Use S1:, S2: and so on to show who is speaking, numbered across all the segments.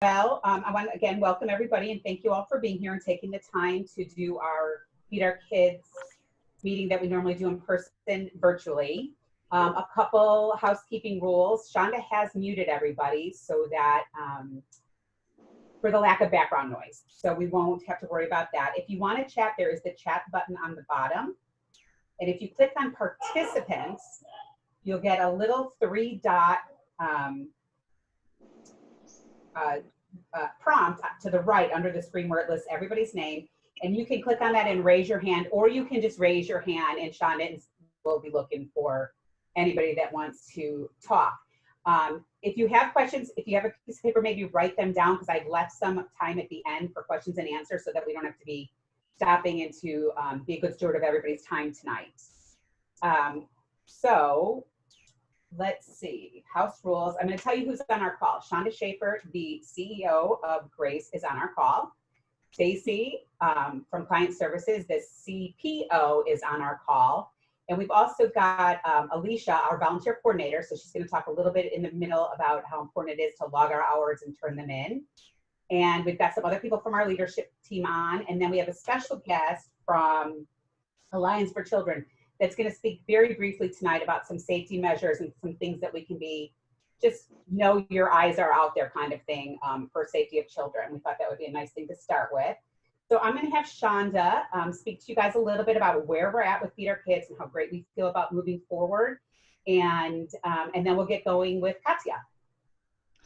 S1: Well, I want to again welcome everybody and thank you all for being here and taking the time to do our Feed Our Kids meeting that we normally do in person virtually. A couple housekeeping rules. Shonda has muted everybody so that for the lack of background noise. So we won't have to worry about that. If you want to chat, there is the chat button on the bottom. And if you click on participants, you'll get a little three-dot prompt to the right under the screen where it lists everybody's name. And you can click on that and raise your hand, or you can just raise your hand and Shonda will be looking for anybody that wants to talk. If you have questions, if you have a piece of paper, maybe write them down because I've left some time at the end for questions and answers so that we don't have to be stopping and to be a good steward of everybody's time tonight. So let's see, house rules. I'm going to tell you who's on our call. Shonda Schaefer, the CEO of Grace, is on our call. Stacy from Client Services, the CPO, is on our call. And we've also got Alicia, our volunteer coordinator. So she's going to talk a little bit in the middle about how important it is to log our hours and turn them in. And we've got some other people from our leadership team on. And then we have a special guest from Alliance for Children that's going to speak very briefly tonight about some safety measures and some things that we can be, just know your eyes are out there kind of thing for safety of children. We thought that would be a nice thing to start with. So I'm going to have Shonda speak to you guys a little bit about where we're at with Feed Our Kids and how great we feel about moving forward. And then we'll get going with Katya.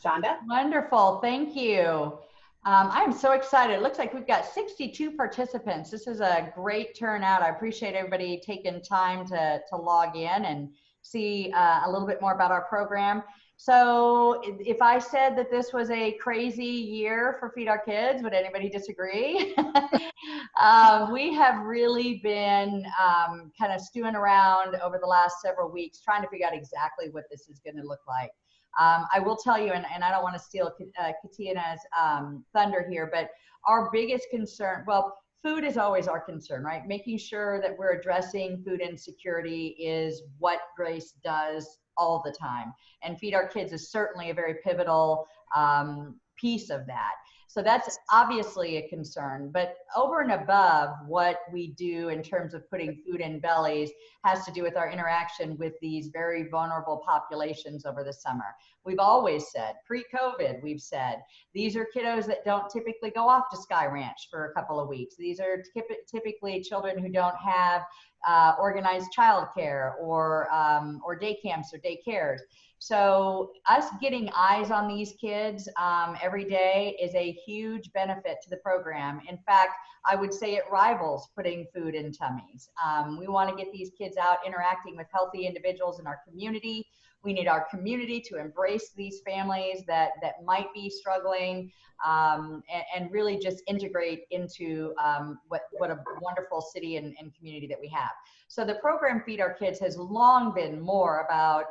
S1: Shonda?
S2: Wonderful. Thank you. I am so excited. It looks like we've got 62 participants. This is a great turnout. I appreciate everybody taking time to log in and see a little bit more about our program. So if I said that this was a crazy year for Feed Our Kids, would anybody disagree? We have really been kind of stewing around over the last several weeks trying to figure out exactly what this is going to look like. I will tell you, and I don't want to steal Katina's thunder here, but our biggest concern, well, food is always our concern, right? Making sure that we're addressing food insecurity is what Grace does all the time. And Feed Our Kids is certainly a very pivotal piece of that. So that's obviously a concern, but over and above what we do in terms of putting food in bellies has to do with our interaction with these very vulnerable populations over the summer. We've always said, pre-COVID, we've said, these are kiddos that don't typically go off to Sky Ranch for a couple of weeks. These are typically children who don't have organized childcare or day camps or day cares. So us getting eyes on these kids every day is a huge benefit to the program. In fact, I would say it rivals putting food in tummies. We want to get these kids out interacting with healthy individuals in our community. We need our community to embrace these families that might be struggling and really just integrate into what a wonderful city and community that we have. So the program Feed Our Kids has long been more about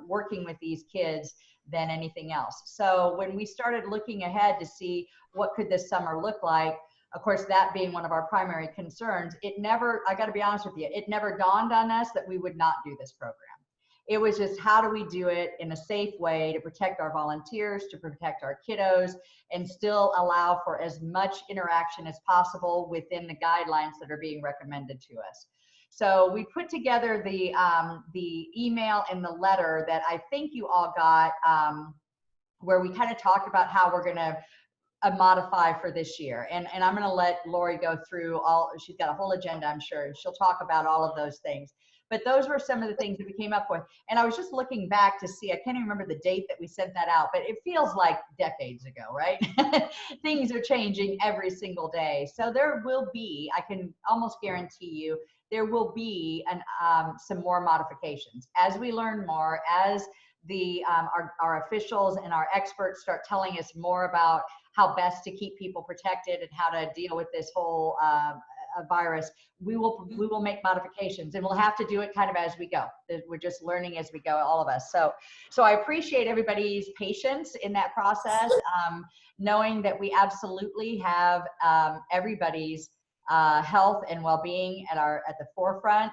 S2: working with these kids than anything else. So when we started looking ahead to see what could this summer look like, of course, that being one of our primary concerns, it never, I got to be honest with you, it never dawned on us that we would not do this program. It was just, how do we do it in a safe way to protect our volunteers, to protect our kiddos, and still allow for as much interaction as possible within the guidelines that are being recommended to us. So we put together the email and the letter that I think you all got, where we kind of talked about how we're going to modify for this year. And I'm going to let Lori go through all, she's got a whole agenda, I'm sure, and she'll talk about all of those things. But those were some of the things that we came up with. And I was just looking back to see, I can't even remember the date that we sent that out, but it feels like decades ago, right? Things are changing every single day. So there will be, I can almost guarantee you, there will be some more modifications. As we learn more, as our officials and our experts start telling us more about how best to keep people protected and how to deal with this whole virus, we will make modifications, and we'll have to do it kind of as we go. We're just learning as we go, all of us. So I appreciate everybody's patience in that process, knowing that we absolutely have everybody's health and well-being at the forefront.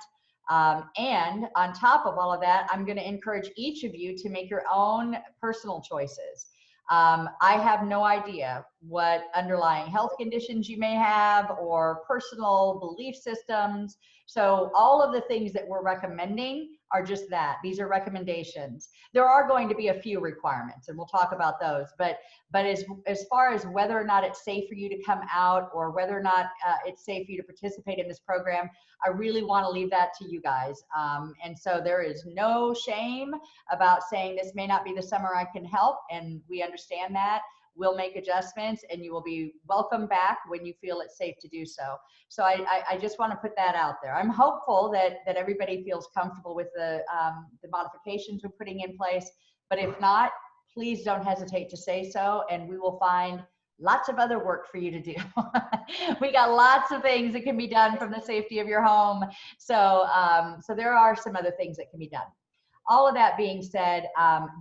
S2: And on top of all of that, I'm going to encourage each of you to make your own personal choices. I have no idea what underlying health conditions you may have or personal belief systems. So all of the things that we're recommending are just that. These are recommendations. There are going to be a few requirements, and we'll talk about those. But as far as whether or not it's safe for you to come out or whether or not it's safe for you to participate in this program, I really want to leave that to you guys. And so there is no shame about saying this may not be the summer I can help, and we understand that. We'll make adjustments, and you will be welcome back when you feel it's safe to do so. So I just want to put that out there. I'm hopeful that everybody feels comfortable with the modifications we're putting in place, but if not, please don't hesitate to say so, and we will find lots of other work for you to do. We got lots of things that can be done from the safety of your home. So, so there are some other things that can be done. All of that being said,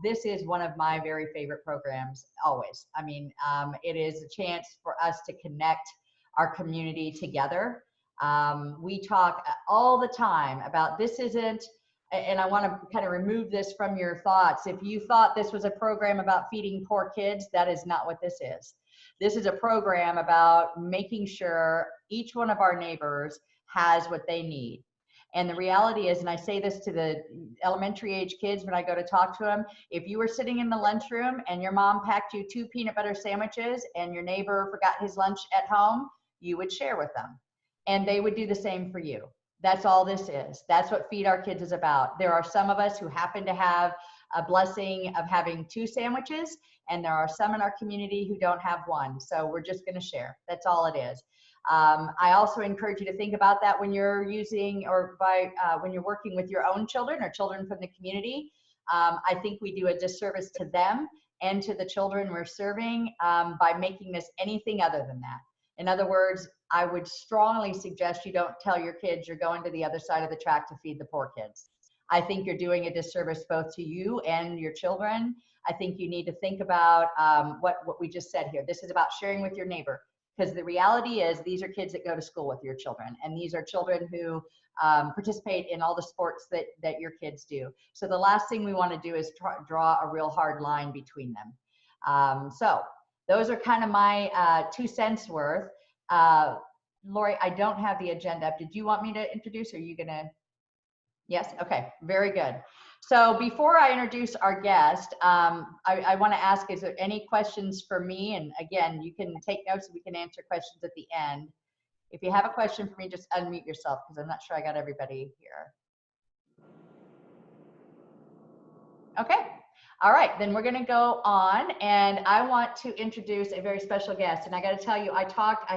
S2: this is one of my very favorite programs always. I mean, it is a chance for us to connect our community together. We talk all the time about this isn't, and I want to kind of remove this from your thoughts. If you thought this was a program about feeding poor kids, that is not what this is. This is a program about making sure each one of our neighbors has what they need. And the reality is, and I say this to the elementary age kids when I go to talk to them, if you were sitting in the lunchroom and your mom packed you 2 peanut butter sandwiches and your neighbor forgot his lunch at home, you would share with them. And they would do the same for you. That's all this is. That's what Feed Our Kids is about. There are some of us who happen to have a blessing of having 2 sandwiches, and there are some in our community who don't have 1. So we're just going to share. That's all it is. I also encourage you to think about that when you're using or when you're working with your own children or children from the community. I think we do a disservice to them and to the children we're serving by making this anything other than that. In other words, I would strongly suggest you don't tell your kids you're going to the other side of the track to feed the poor kids. I think you're doing a disservice both to you and your children. I think you need to think about what we just said here. This is about sharing with your neighbor. Because the reality is these are kids that go to school with your children, and these are children who participate in all the sports that your kids do. So the last thing we want to do is draw a real hard line between them. So those are kind of my 2 cents worth. Lori, I don't have the agenda up. Did you want me to introduce, or are you gonna? Yes, okay, very good. So before I introduce our guest, I want to ask, is there any questions for me? And again, you can take notes and we can answer questions at the end. If you have a question for me, just unmute yourself because I'm not sure I got everybody here. Okay, all right, then we're going to go on, and I want to introduce a very special guest. And I got to tell you, I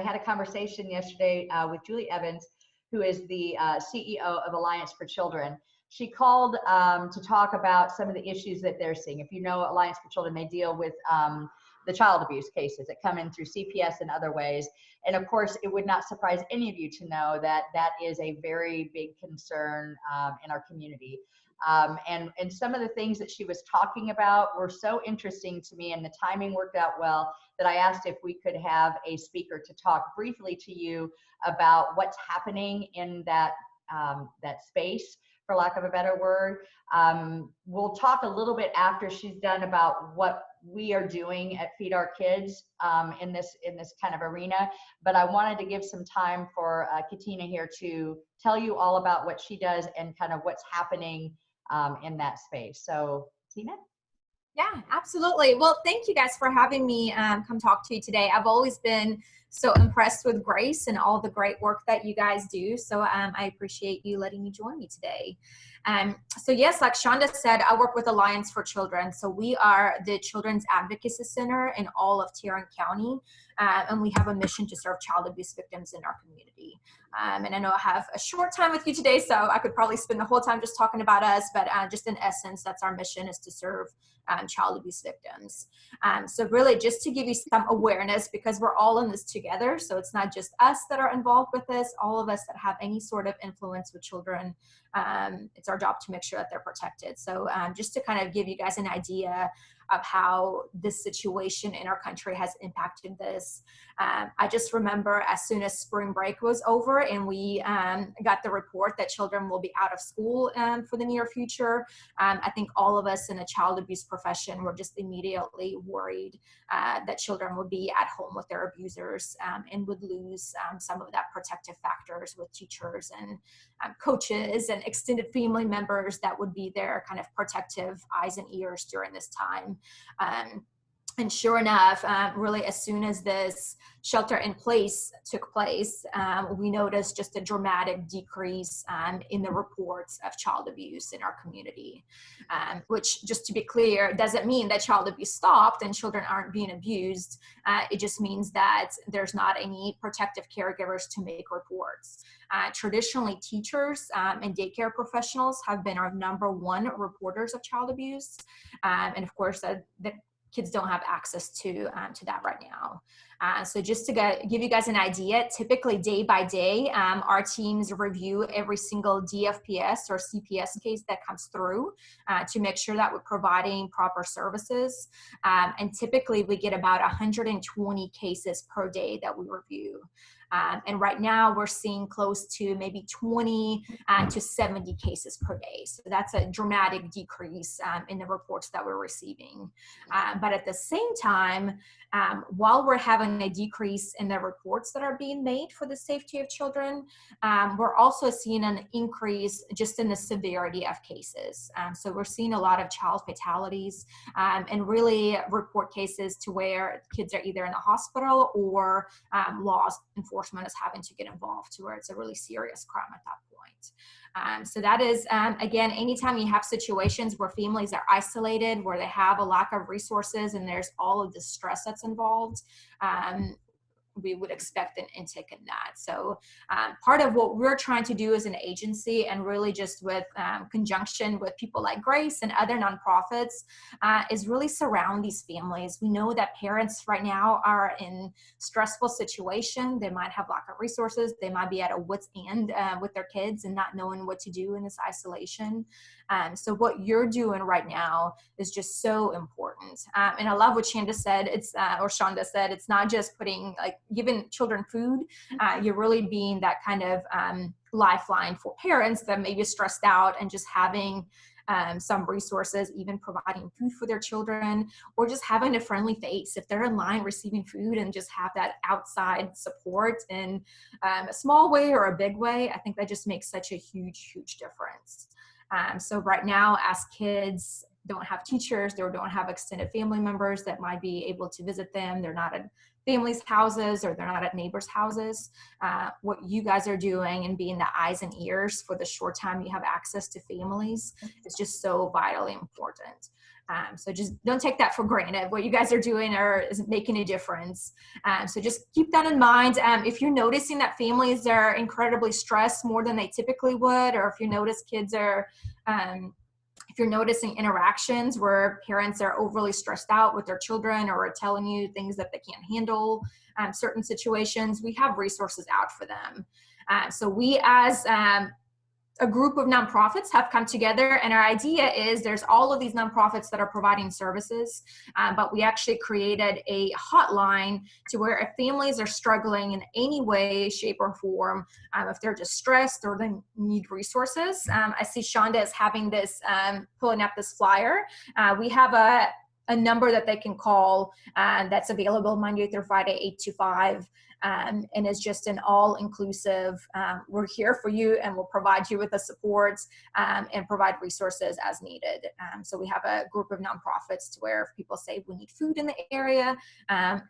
S2: had a conversation yesterday with Julie Evans, who is the CEO of Alliance for Children. She called to talk about some of the issues that they're seeing. If you know Alliance for Children, they deal with the child abuse cases that come in through CPS and other ways. And of course, it would not surprise any of you to know that that is a very big concern in our community. And some of the things that she was talking about were so interesting to me, and the timing worked out well, that I asked if we could have a speaker to talk briefly to you about what's happening in that space, for lack of a better word. We'll talk a little bit after she's done about what we are doing at Feed Our Kids in this kind of arena. But I wanted to give some time for Katina here to tell you all about what she does and kind of what's happening in that space. So, Tina?
S3: Yeah, absolutely. Well, thank you guys for having me come talk to you today. I've always been so impressed with Grace and all the great work that you guys do. So I appreciate you letting me join me today. So yes, like Shonda said, I work with Alliance for Children. So we are the Children's Advocacy Center in all of Tarrant County. And we have a mission to serve child abuse victims in our community. And I know I have a short time with you today, so I could probably spend the whole time just talking about us, but just in essence, that's our mission, is to serve child abuse victims. So really just to give you some awareness, because we're all in this together. So it's not just us that are involved with this, all of us that have any sort of influence with children, it's our job to make sure that they're protected. So just to kind of give you guys an idea, of how this situation in our country has impacted this. I just remember as soon as spring break was over and we got the report that children will be out of school for the near future, I think all of us in the child abuse profession were just immediately worried that children would be at home with their abusers and would lose some of that protective factors with teachers and coaches and extended family members that would be their kind of protective eyes and ears during this time. And sure enough, really as soon as this shelter in place took place, we noticed just a dramatic decrease in the reports of child abuse in our community, which, just to be clear, doesn't mean that child abuse stopped and children aren't being abused. It just means that there's not any protective caregivers to make reports. Traditionally, teachers and daycare professionals have been our #1 reporters of child abuse. And of course, the kids don't have access to that right now. So just to give you guys an idea, typically day by day, our teams review every single DFPS or CPS case that comes through to make sure that we're providing proper services. And typically we get about 120 cases per day that we review. And right now we're seeing close to maybe 20 to 70 cases per day. So that's a dramatic decrease in the reports that we're receiving. But at the same time, while we're having a decrease in the reports that are being made for the safety of children, we're also seeing an increase just in the severity of cases. So we're seeing a lot of child fatalities and really report cases to where kids are either in the hospital or law enforcement is having to get involved to where it's a really serious crime at that point. So that is, again, anytime you have situations where families are isolated, where they have a lack of resources and there's all of the stress that's involved, we would expect an intake in that. So part of what we're trying to do as an agency, and really just with conjunction with people like Grace and other nonprofits, is really surround these families. We know that parents right now are in stressful situation. They might have lack of resources. They might be at a wit's end with their kids and not knowing what to do in this isolation. So what you're doing right now is just so important. And I love what Shonda said. It's not just giving children food. You're really being that kind of lifeline for parents that may be stressed out, and just having some resources, even providing food for their children, or just having a friendly face if they're in line receiving food, and just have that outside support in a small way or a big way. I think that just makes such a huge, huge difference. So right now, as kids don't have teachers, or don't have extended family members that might be able to visit them, they're not at families' houses, or they're not at neighbors' houses, what you guys are doing and being the eyes and ears for the short time you have access to families is just so vitally important. So just don't take that for granted. What you guys are doing is making a difference. So just keep that in mind. If you're noticing that families are incredibly stressed more than they typically would, or if you notice kids are, if you're noticing interactions where parents are overly stressed out with their children, or are telling you things that they can't handle, certain situations, we have resources out for them. So we, as a group of nonprofits, have come together, and our idea is there's all of these nonprofits that are providing services, but we actually created a hotline to where if families are struggling in any way, shape, or form, if they're distressed or they need resources. I see Shonda is having this, pulling up this flyer. We have a number that they can call that's available Monday through Friday, 8 to 5. And it's just an all-inclusive, we're here for you, and we'll provide you with the support and provide resources as needed. So we have a group of nonprofits to where if people say we need food in the area,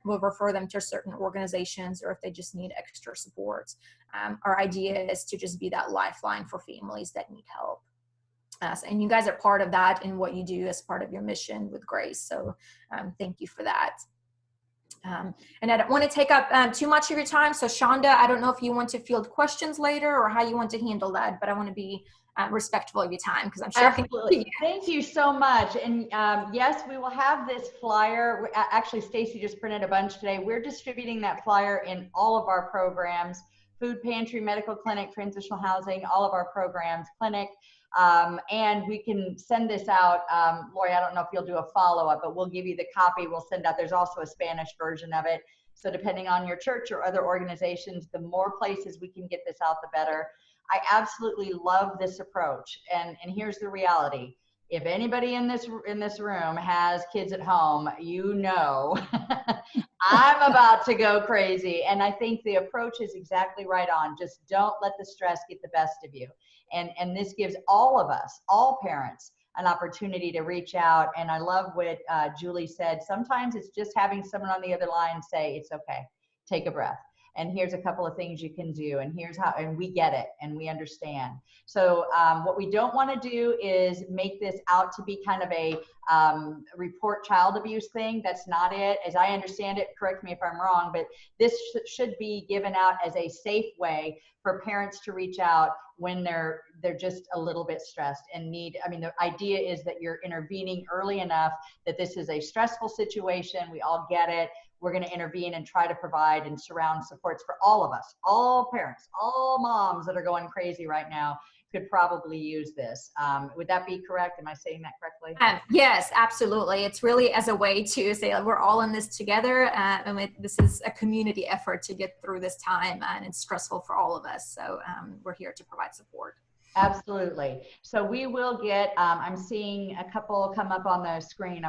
S3: we'll refer them to certain organizations, or if they just need extra support. Our idea is to just be that lifeline for families that need help. And you guys are part of that in what you do as part of your mission with Grace. So thank you for that. And I don't want to take up too much of your time. So Shonda, I don't know if you want to field questions later or how you want to handle that, but I want to be respectful of your time, because I'm sure
S2: Absolutely. Thank you so much. And yes, we will have this flyer. Actually, Stacy just printed a bunch today. We're distributing that flyer in all of our programs: food pantry, medical clinic, transitional housing, all of our programs, clinic. And we can send this out. Lori, I don't know if you'll do a follow-up, but we'll give you the copy. We'll send out. There's also a Spanish version of it. So depending on your church or other organizations, the more places we can get this out, the better. I absolutely love this approach. And here's the reality. If anybody in this room has kids at home, you know I'm about to go crazy. And I think the approach is exactly right on. Just don't let the stress get the best of you. And this gives all of us, all parents, an opportunity to reach out. And I love what Julie said. Sometimes it's just having someone on the other line say, it's okay, take a breath. And here's a couple of things you can do. And here's how, and we get it and we understand. So what we don't want to do is make this out to be kind of a report child abuse thing. That's not it. As I understand it, correct me if I'm wrong, but this should be given out as a safe way for parents to reach out when they're just a little bit stressed and need, I mean, the idea is that you're intervening early enough that this is a stressful situation. We all get it. We're going to intervene and try to provide and surround supports for all of us, all parents, all moms that are going crazy right now could probably use this. Would that be correct? Am I saying that correctly?
S3: Yes, absolutely. It's really as a way to say like, we're all in this together, and this is a community effort to get through this time, and it's stressful for all of us. So we're here to provide support.
S2: Absolutely. So we will get, I'm seeing a couple come up on the screen.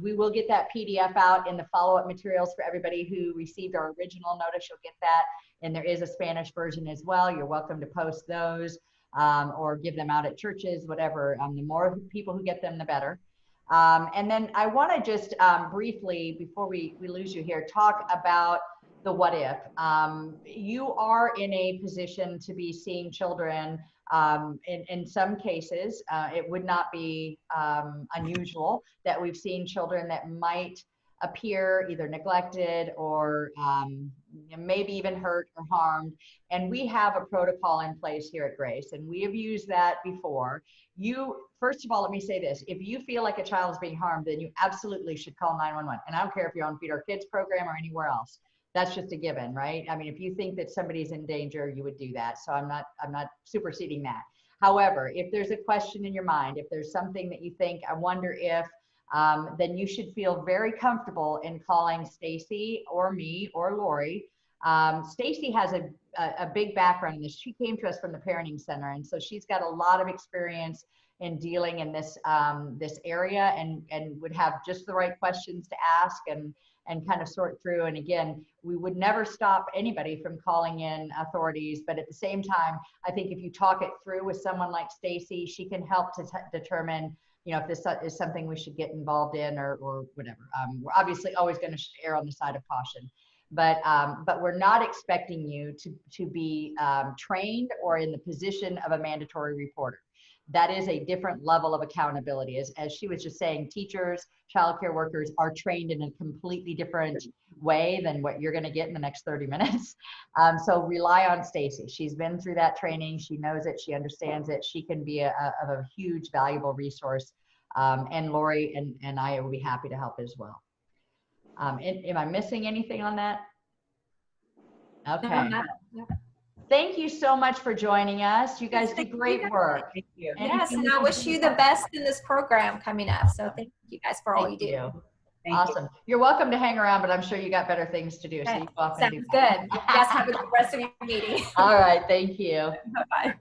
S2: We will get that PDF out in the follow-up materials for everybody who received our original notice. You'll get that. And there is a Spanish version as well. You're welcome to post those or give them out at churches, whatever. The more people who get them, the better. And then I want to just briefly, before we lose you here, talk about the what if. You are in a position to be seeing children. In some cases, it would not be unusual that we've seen children that might appear either neglected or maybe even hurt or harmed. And we have a protocol in place here at Grace, and we have used that before. First of all, let me say this. If you feel like a child is being harmed, then you absolutely should call 911. And I don't care if you're on Feed Our Kids program or anywhere else. That's just a given, right? I mean, if you think that somebody's in danger, you would do that. So I'm not superseding that. However, if there's a question in your mind, if there's something that you think, I wonder if, then you should feel very comfortable in calling Stacy or me or Lori. Stacy has a big background in this. She came to us from the Parenting Center, and so she's got a lot of experience in dealing in this this area, and would have just the right questions to ask and kind of sort through. And again, we would never stop anybody from calling in authorities, but at the same time, I think if you talk it through with someone like Stacy, she can help to determine, you know, if this is something we should get involved in or whatever. We're obviously always going to err on the side of caution, but we're not expecting you to be trained or in the position of a mandatory reporter. That is a different level of accountability. As she was just saying, teachers, childcare workers are trained in a completely different way than what you're going to get in the next 30 minutes. So rely on Stacy. She's been through that training. She knows it. She understands it. She can be a huge, valuable resource. And Lori and I will be happy to help as well. Am I missing anything on that? Okay.
S3: No.
S2: Thank you so much for joining us. You guys do great work.
S1: Thank you.
S3: Yes, and I wish you the best in this program coming up. So thank you guys for all you do.
S2: Awesome. You're welcome to hang around, but I'm sure you got better things to do. So you go off and do
S3: that. Sounds good. You guys have a good rest of your meeting.
S2: All right. Thank you.
S3: Bye-bye.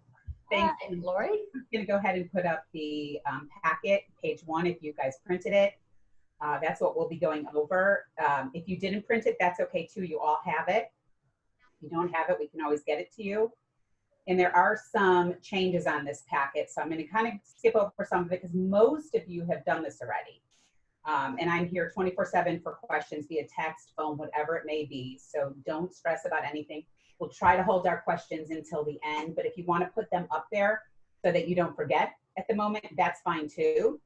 S1: Thanks.
S2: And Lori?
S1: I'm going to go ahead and put up the packet, page 1, if you guys printed it. That's what we'll be going over. If you didn't print it, that's okay too. You all have it. If you don't have it, we can always get it to you. And there are some changes on this packet, so I'm going to kind of skip over some of it because most of you have done this already. And I'm here 24/7 for questions via text, phone, whatever it may be. So don't stress about anything. We'll try to hold our questions until the end, but if you want to put them up there so that you don't forget at the moment, that's fine too.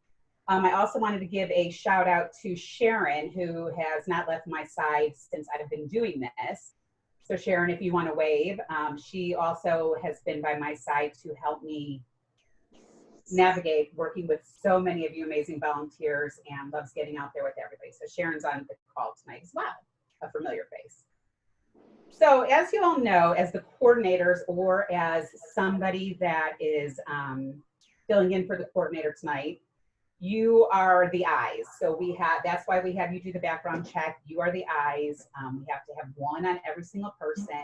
S1: I also wanted to give a shout out to Sharon, who has not left my side since I've been doing this. So Sharon, if you want to wave, she also has been by my side to help me navigate working with so many of you amazing volunteers and loves getting out there with everybody. So Sharon's on the call tonight as well, a familiar face. So as you all know, as the coordinators or as somebody that is filling in for the coordinator tonight. You are the eyes. So that's why we have you do the background check. You are the eyes. We have to have one on every single person.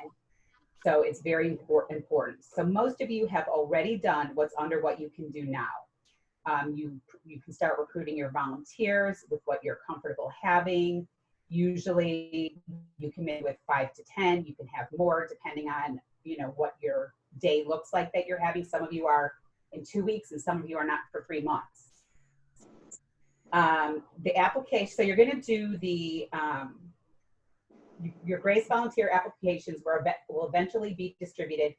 S1: So it's very important. So most of you have already done what's under what you can do now. You can start recruiting your volunteers with what you're comfortable having. Usually you can make with 5 to 10. You can have more depending on, what your day looks like that you're having. Some of you are in 2 weeks and some of you are not for 3 months. The application, so you're going to do your Grace volunteer applications will eventually be distributed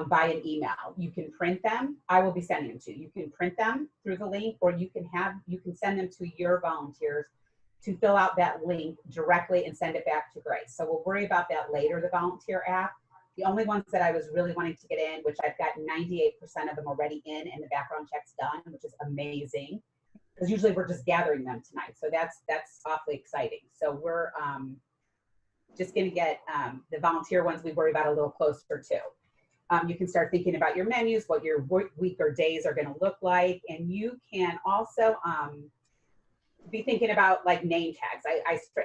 S1: by an email. You can print them. I will be sending them to you. You can print them through the link, or you can send them to your volunteers to fill out that link directly and send it back to Grace. So we'll worry about that later, the volunteer app. The only ones that I was really wanting to get in, which I've got 98% of them already in and the background check's done, which is amazing. Because usually we're just gathering them tonight. So that's awfully exciting. So we're just gonna get the volunteer ones we worry about a little closer to. You can start thinking about your menus, what your week or days are gonna look like. And you can also be thinking about like name tags.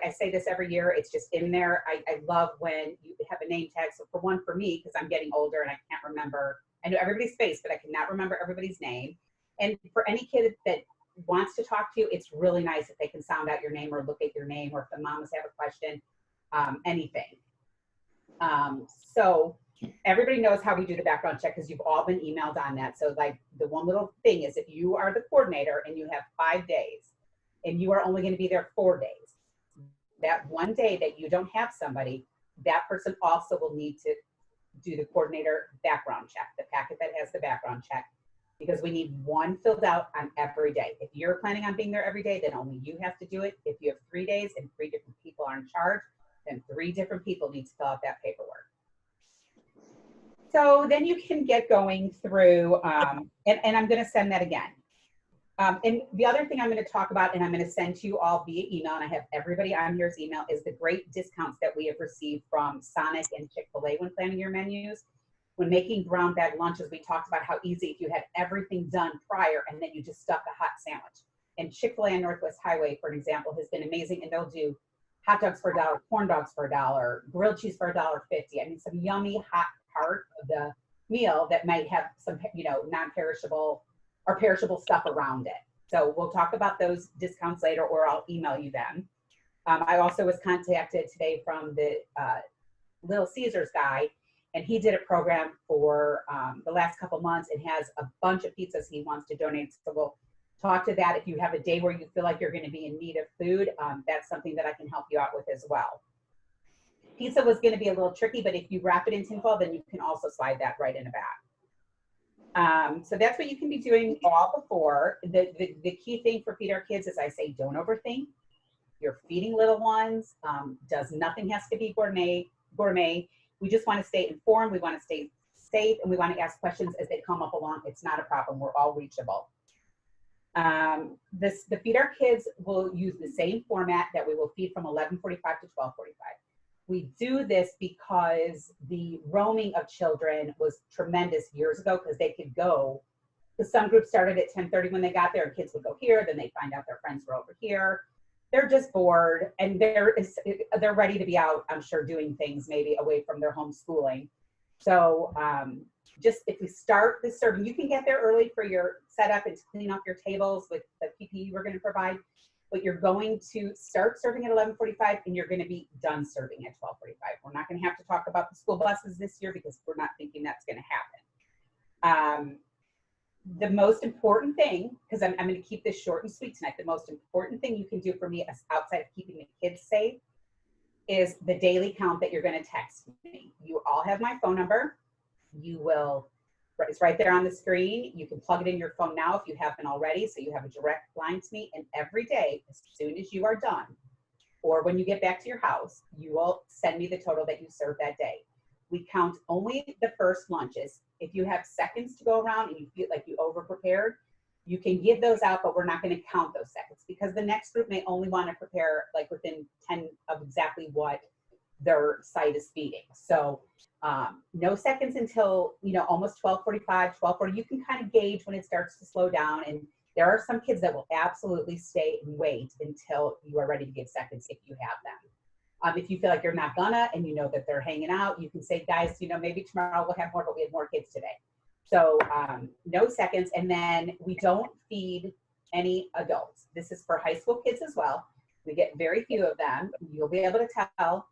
S1: I say this every year, it's just in there. I love when you have a name tag. So for me, because I'm getting older and I can't remember, I know everybody's face, but I cannot remember everybody's name. And for any kid that wants to talk to you, it's really nice if they can sound out your name or look at your name, or if the mamas have a question, anything. So everybody knows how we do the background check because you've all been emailed on that. So like the one little thing is, if you are the coordinator and you have 5 days and you are only going to be there 4 days, that one day that you don't have somebody, that person also will need to do the coordinator background check, the packet that has the background check, because we need one filled out on every day. If you're planning on being there every day, then only you have to do it. If you have 3 days and 3 different people are in charge, then 3 different people need to fill out that paperwork. So then you can get going through, and I'm going to send that again. And the other thing I'm going to talk about, and I'm going to send to you all via email, and I have everybody on here's email, is the great discounts that we have received from Sonic and Chick-fil-A when planning your menus. When making brown bag lunches, we talked about how easy if you had everything done prior and then you just stuck a hot sandwich. And Chick-fil-A on Northwest Highway, for an example, has been amazing, and they'll do hot dogs for $1, corn dogs for $1, grilled cheese for $1.50. I mean, some yummy hot part of the meal that might have some, non-perishable or perishable stuff around it. So we'll talk about those discounts later, or I'll email you them. I also was contacted today from the Little Caesars guy, and he did a program for the last couple months and has a bunch of pizzas he wants to donate. So we'll talk to that. If you have a day where you feel like you're going to be in need of food, that's something that I can help you out with as well. Pizza was going to be a little tricky, but if you wrap it in tinfoil, then you can also slide that right in a bag. So that's what you can be doing all before. The key thing for Feed Our Kids is, I say, don't overthink. You're feeding little ones. Nothing has to be gourmet. We just want to stay informed. We want to stay safe, and we want to ask questions as they come up along. It's not a problem. We're all reachable. The Feed Our Kids will use the same format that we will feed from 11:45 to 12:45. We do this because the roaming of children was tremendous years ago, because they could go, because some groups started at 10:30 when they got there, and kids would go here, then they find out their friends were over here. They're just bored, and they're ready to be out, I'm sure, doing things maybe away from their homeschooling. So just if we start the serving, you can get there early for your setup and to clean off your tables with the PPE we're going to provide, but you're going to start serving at 11:45 and you're going to be done serving at 12:45. We're not going to have to talk about the school buses this year because we're not thinking that's going to happen. The most important thing, because I'm going to keep this short and sweet tonight, the most important thing you can do for me outside of keeping the kids safe is the daily count that you're going to text me. You all have my phone number. It's right there on the screen. You can plug it in your phone now if you haven't already, so you have a direct line to me. And every day, as soon as you are done, or when you get back to your house, you will send me the total that you served that day. We count only the first lunches. If you have seconds to go around and you feel like you over-prepared, you can give those out, but we're not going to count those seconds, because the next group may only want to prepare like within 10 of exactly what their site is feeding. So no seconds until, almost 12:45, 12:40. You can kind of gauge when it starts to slow down. And there are some kids that will absolutely stay and wait until you are ready to give seconds if you have them. If you feel like you're not gonna and you know that they're hanging out, you can say, guys, maybe tomorrow we'll have more, but we had more kids today. So no seconds. And then we don't feed any adults. This is for high school kids as well. We get very few of them. You'll be able to tell.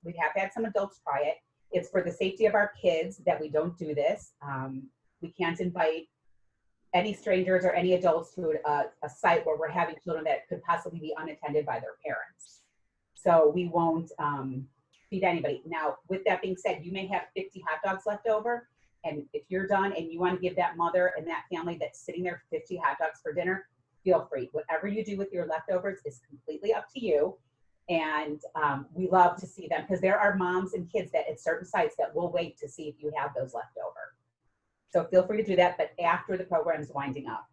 S1: We have had some adults try it. It's for the safety of our kids that we don't do this. We can't invite any strangers or any adults to a site where we're having children that could possibly be unattended by their parents. So we won't feed anybody. Now, with that being said, you may have 50 hot dogs left over. And if you're done and you want to give that mother and that family that's sitting there 50 hot dogs for dinner, feel free. Whatever you do with your leftovers is completely up to you. And we love to see them because there are moms and kids that at certain sites that will wait to see if you have those left over. So feel free to do that, but after the program is winding up.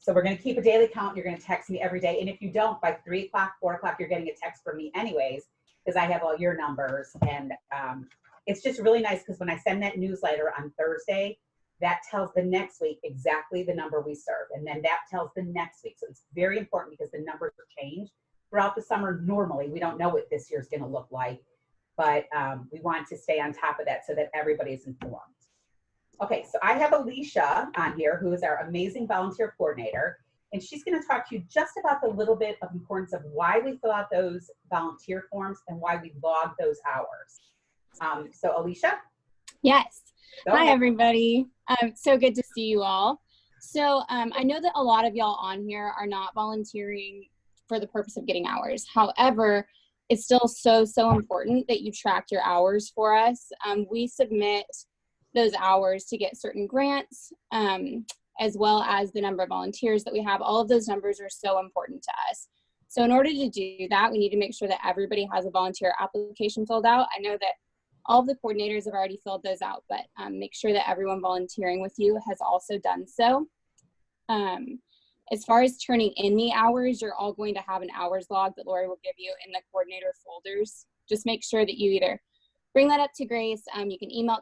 S1: So we're going to keep a daily count. You're going to text me every day. And if you don't, by 3 o'clock, 4 o'clock, you're getting a text from me anyways, because I have all your numbers. And it's just really nice because when I send that newsletter on Thursday, that tells the next week exactly the number we serve. And then that tells the next week. So it's very important because the numbers change throughout the summer. Normally, we don't know what this year's going to look like, but we want to stay on top of that so that everybody's informed. Okay, so I have Alicia on here, who is our amazing volunteer coordinator, and she's going to talk to you just about the little bit of importance of why we fill out those volunteer forms and why we log those hours. So Alicia?
S4: Yes.
S1: Go
S4: Hi,
S1: ahead.
S4: everybody. So good to see you all. So I know that a lot of y'all on here are not volunteering for the purpose of getting hours. However, it's still so important that you track your hours for us. We submit those hours to get certain grants, as well as the number of volunteers that we have. All of those numbers are so important to us. So in order to do that, we need to make sure that everybody has a volunteer application filled out. I know that all of the coordinators have already filled those out, but make sure that everyone volunteering with you has also done so. As far as turning in the hours, you're all going to have an hours log that Lori will give you in the coordinator folders. Just make sure that you either bring that up to Grace. You can email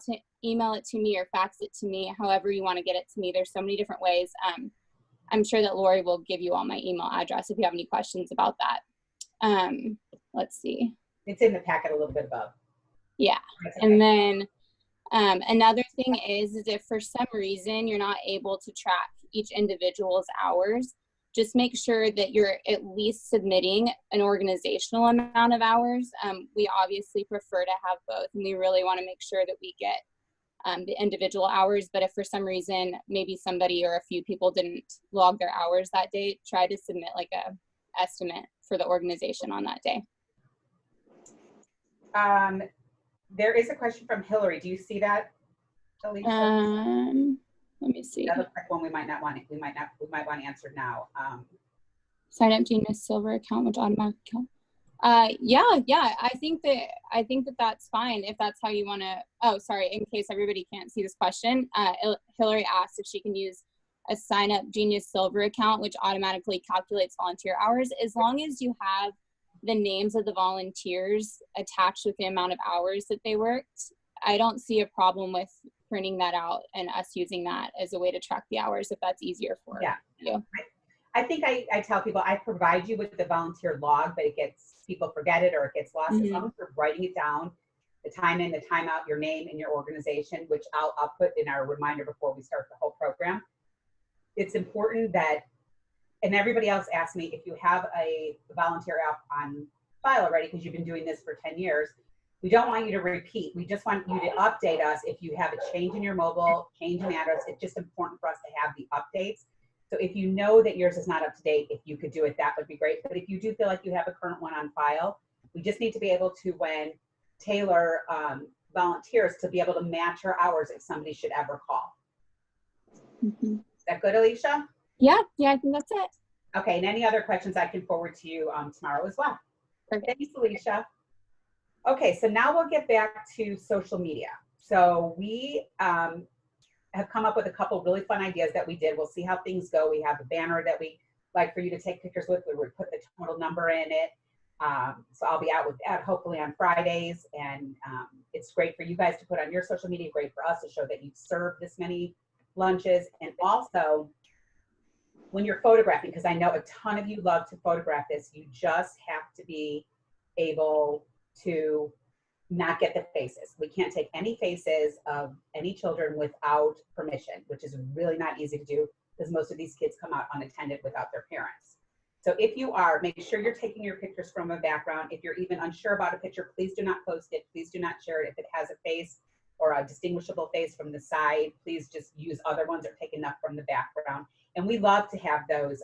S4: it to me or fax it to me, however you want to get it to me. There's so many different ways. I'm sure that Lori will give you all my email address if you have any questions about that. Let's see.
S1: It's in the packet a little bit above.
S4: Yeah.
S1: That's okay.
S4: And then another thing is if for some reason you're not able to track each individual's hours, just make sure that you're at least submitting an organizational amount of hours. We obviously prefer to have both, and we really want to make sure that we get the individual hours. But if for some reason maybe somebody or a few people didn't log their hours that day, try to submit like a estimate for the organization on that day.
S1: There is a question from Hillary. Do you see that, Alicia?
S4: Let me see.
S1: That looks like one we might want answered now.
S4: Sign up Genius Silver account, which automatically. Yeah. I think that that's fine if that's how you want to. Oh, sorry. In case everybody can't see this question, Hillary asked if she can use a Sign Up Genius Silver account, which automatically calculates volunteer hours, as long as you have the names of the volunteers attached with the amount of hours that they worked. I don't see a problem with printing that out and us using that as a way to track the hours if that's easier for you.
S1: I think I tell people I provide you with the volunteer log, but people forget it or it gets lost. As long as you're writing it down, the time in, the time out, your name and your organization, which I'll put in our reminder before we start the whole program. It's important that, and everybody else asked me, if you have a volunteer app on file already, because you've been doing this for 10 years, we don't want you to repeat. We just want you to update us if you have a change in your mobile, change in address. It's just important for us to have the updates. So if you know that yours is not up to date, if you could do it, that would be great. But if you do feel like you have a current one on file, we just need to be able to, when Taylor volunteers, to be able to match her hours if somebody should ever call. Is that good, Alicia?
S4: Yeah, I think that's it.
S1: Okay, and any other questions I can forward to you tomorrow as well.
S4: Perfect.
S1: Thanks, Alicia. Okay, so now we'll get back to social media. So we have come up with a couple really fun ideas that we did. We'll see how things go. We have a banner that we like for you to take pictures with, where we put the total number in it. So I'll be out with that hopefully on Fridays, and it's great for you guys to put on your social media, great for us to show that you've served this many lunches. And also when you're photographing, because I know a ton of you love to photograph this, you just have to be able to not get the faces. We can't take any faces of any children without permission, which is really not easy to do because most of these kids come out unattended without their parents. So if you are, make sure you're taking your pictures from a background. If you're even unsure about a picture, please do not post it. Please do not share it. If it has a face or a distinguishable face from the side, please just use other ones or take enough from the background. And we love to have those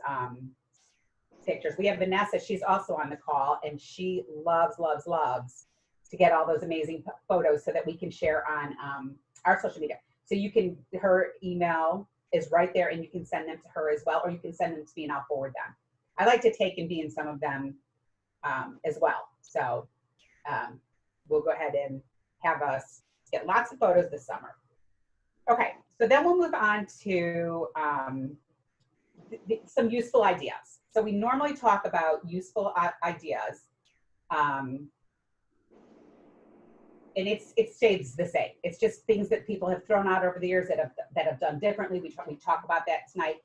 S1: pictures. We have Vanessa, she's also on the call, and she loves, loves, loves to get all those amazing photos so that we can share on our social media. So you can, her email is right there and you can send them to her as well, or you can send them to me and I'll forward them. I like to take and be in some of them as well. So we'll go ahead and have us get lots of photos this summer. Okay, so then we'll move on to some useful ideas. So we normally talk about useful ideas. And it stays the same. It's just things that people have thrown out over the years that have done differently. We talk about that tonight.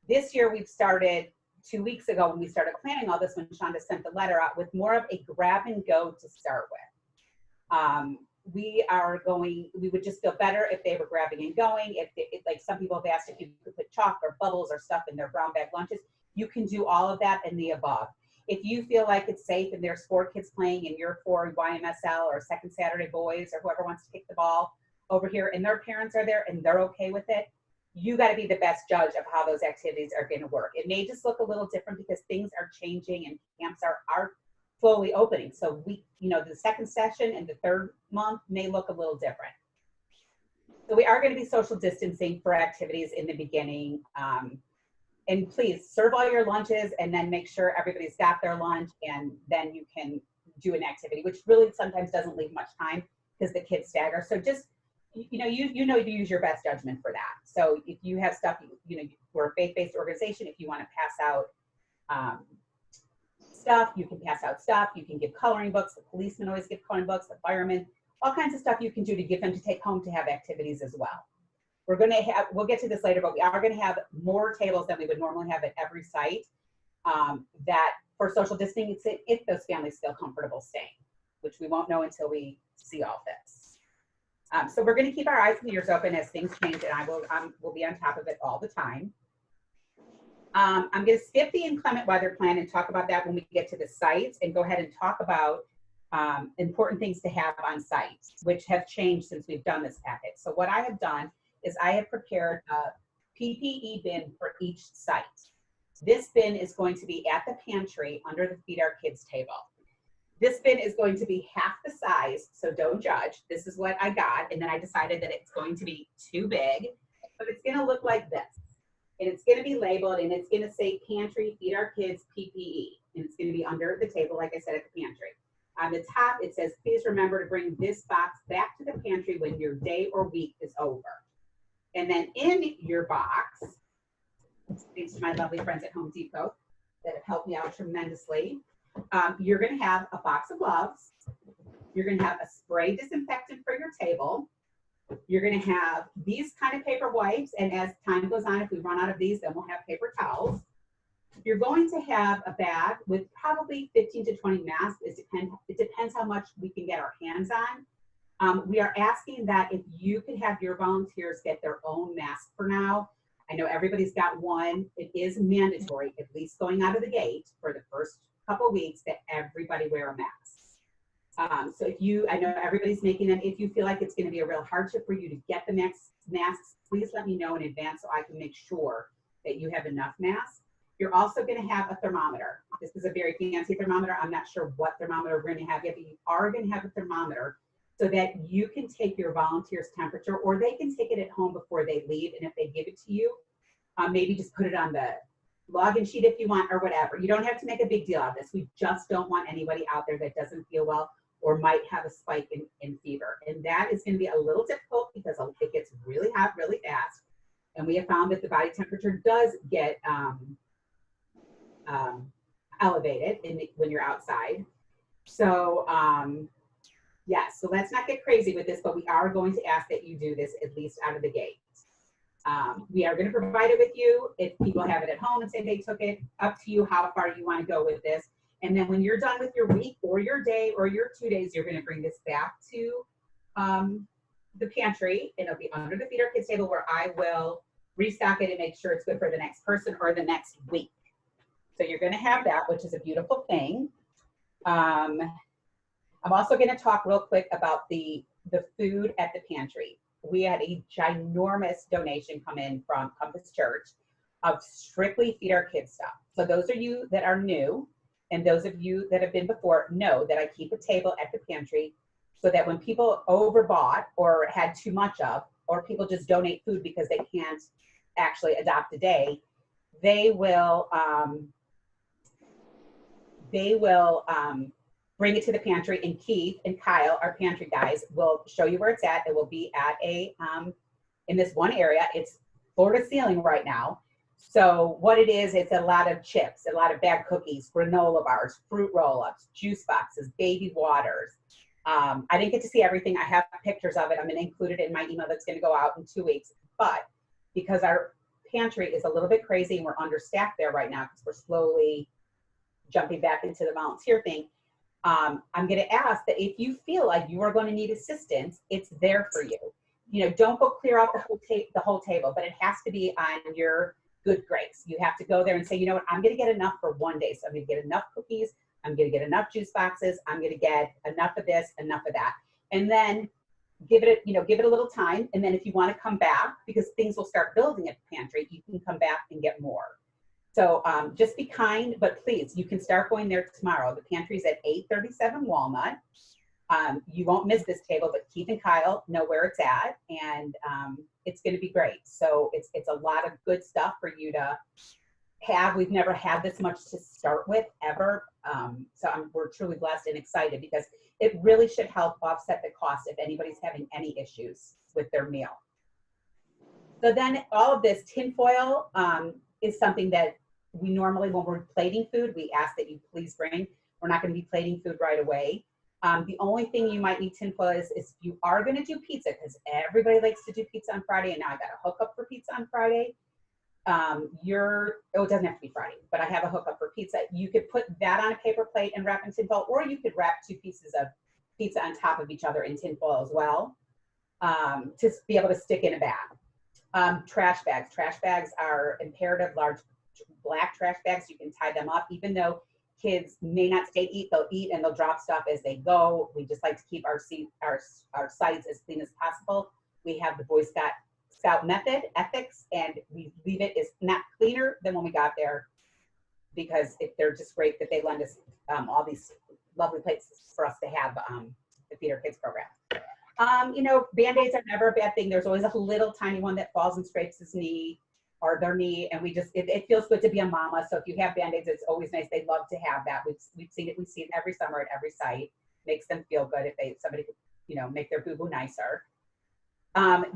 S1: This year we've started 2 weeks ago when we started planning all this, when Shonda sent the letter out, with more of a grab and go to start with. We would just feel better if they were grabbing and going. If like some people have asked if you could put chalk or bubbles or stuff in their brown bag lunches, you can do all of that and the above. If you feel like it's safe and there's 4 kids playing and you're for YMSL or Second Saturday Boys or whoever wants to kick the ball over here and their parents are there and they're okay with it, you got to be the best judge of how those activities are going to work. It may just look a little different because things are changing and camps are slowly opening. So the second session and the third month may look a little different. So we are going to be social distancing for activities in the beginning. And please serve all your lunches and then make sure everybody's got their lunch, and then you can do an activity, which really sometimes doesn't leave much time because the kids stagger. So just, you to use your best judgment for that. So if you have stuff, we're a faith-based organization. If you want to pass out stuff, you can pass out stuff. You can give coloring books. The policemen always give coloring books, the firemen, all kinds of stuff you can do to give them to take home to have activities as well. We'll get to this later, but we are going to have more tables than we would normally have at every site that for social distancing, if those families feel comfortable staying, which we won't know until we see all this. So we're going to keep our eyes and ears open as things change, and we'll be on top of it all the time. I'm going to skip the inclement weather plan and talk about that when we get to the sites, and go ahead and talk about important things to have on sites, which have changed since we've done this packet. So what I have done is I have prepared a PPE bin for each site. This bin is going to be at the pantry under the Feed Our Kids table. This bin is going to be half the size, so don't judge. This is what I got, and then I decided that it's going to be too big, but it's gonna look like this. And it's gonna be labeled, and it's gonna say Pantry Feed Our Kids PPE, and it's gonna be under the table, like I said, at the pantry. On the top, it says, please remember to bring this box back to the pantry when your day or week is over. And then in your box, thanks to my lovely friends at Home Depot that have helped me out tremendously, you're going to have a box of gloves. You're going to have a spray disinfectant for your table. You're going to have these kind of paper wipes. And as time goes on, if we run out of these, then we'll have paper towels. You're going to have a bag with probably 15 to 20 masks. It depends how much we can get our hands on. We are asking that if you could have your volunteers get their own mask for now. I know everybody's got one. It is mandatory, at least going out of the gate for the first couple of weeks, that everybody wear a mask. So I know everybody's making them. If you feel like it's going to be a real hardship for you to get the masks, please let me know in advance so I can make sure that you have enough masks. You're also going to have a thermometer. This is a very fancy thermometer. I'm not sure what thermometer we're going to have yet, but you are going to have a thermometer so that you can take your volunteer's temperature, or they can take it at home before they leave. And if they give it to you, maybe just put it on the login sheet if you want, or whatever. You don't have to make a big deal out of this. We just don't want anybody out there that doesn't feel well or might have a spike in fever. And that is going to be a little difficult because it gets really hot really fast. And we have found that the body temperature does get elevated when you're outside. So, yes, so let's not get crazy with this, but we are going to ask that you do this at least out of the gate. We are going to provide it with you. If people have it at home and say they took it, up to you how far you want to go with this. And then when you're done with your week or your day or your 2 days, you're going to bring this back to the pantry. It'll be under the Feed Our Kids table where I will restock it and make sure it's good for the next person or the next week. So you're going to have that, which is a beautiful thing. I'm also going to talk real quick about the food at the pantry. We had a ginormous donation come in from Compass Church of strictly Feed Our Kids stuff. So those of you that are new and those of you that have been before know that I keep a table at the pantry so that when people overbought or had too much of, or people just donate food because they can't actually adopt a day, they will bring it to the pantry, and Keith and Kyle, our pantry guys, will show you where it's at. It will be at a, in this one area. It's floor to ceiling right now. So what it is, it's a lot of chips, a lot of bagged cookies, granola bars, fruit roll-ups, juice boxes, baby waters. I didn't get to see everything. I have pictures of it. I'm going to include it in my email that's going to go out in 2 weeks. But because our pantry is a little bit crazy and we're understaffed there right now because we're slowly jumping back into the volunteer thing, I'm going to ask that if you feel like you are going to need assistance, it's there for you. You know, don't go clear out the whole table, but it has to be on your good grace. You have to go there and say, you know what, I'm going to get enough for 1 day. So I'm going to get enough cookies. I'm going to get enough juice boxes. I'm going to get enough of this, enough of that. And then give it a little time. And then if you want to come back, because things will start building at the pantry, you can come back and get more. So just be kind, but please, you can start going there tomorrow. The pantry's at 837 Walnut. You won't miss this table, but Keith and Kyle know where it's at, and it's going to be great. So it's a lot of good stuff for you to have. We've never had this much to start with ever. So we're truly blessed and excited because it really should help offset the cost if anybody's having any issues with their meal. So then all of this tinfoil is something that we normally, when we're plating food, we ask that you please bring. We're not going to be plating food right away. The only thing you might need tinfoil is if you are going to do pizza, because everybody likes to do pizza on Friday, and now I got a hookup for pizza on Friday. It doesn't have to be Friday, but I have a hookup for pizza. You could put that on a paper plate and wrap in tinfoil, or you could wrap 2 pieces of pizza on top of each other in tinfoil as well, to be able to stick in a bag. Trash bags. Trash bags are imperative, large black trash bags. You can tie them up, even though kids may not stay eat, they'll eat and they'll drop stuff as they go. We just like to keep our sites as clean as possible. We have the Boy Scout method, ethics, and we leave it as not cleaner than when we got there, because they're just great that they lend us all these lovely places for us to have the Feed Our Kids program. You know, Band-Aids are never a bad thing. There's always a little tiny one that falls and scrapes his knee or their knee, and it feels good to be a mama. So if you have Band-Aids, it's always nice. They love to have that. We've seen it. We see it every summer at every site. Makes them feel good if somebody could, you know, make their boo-boo nicer.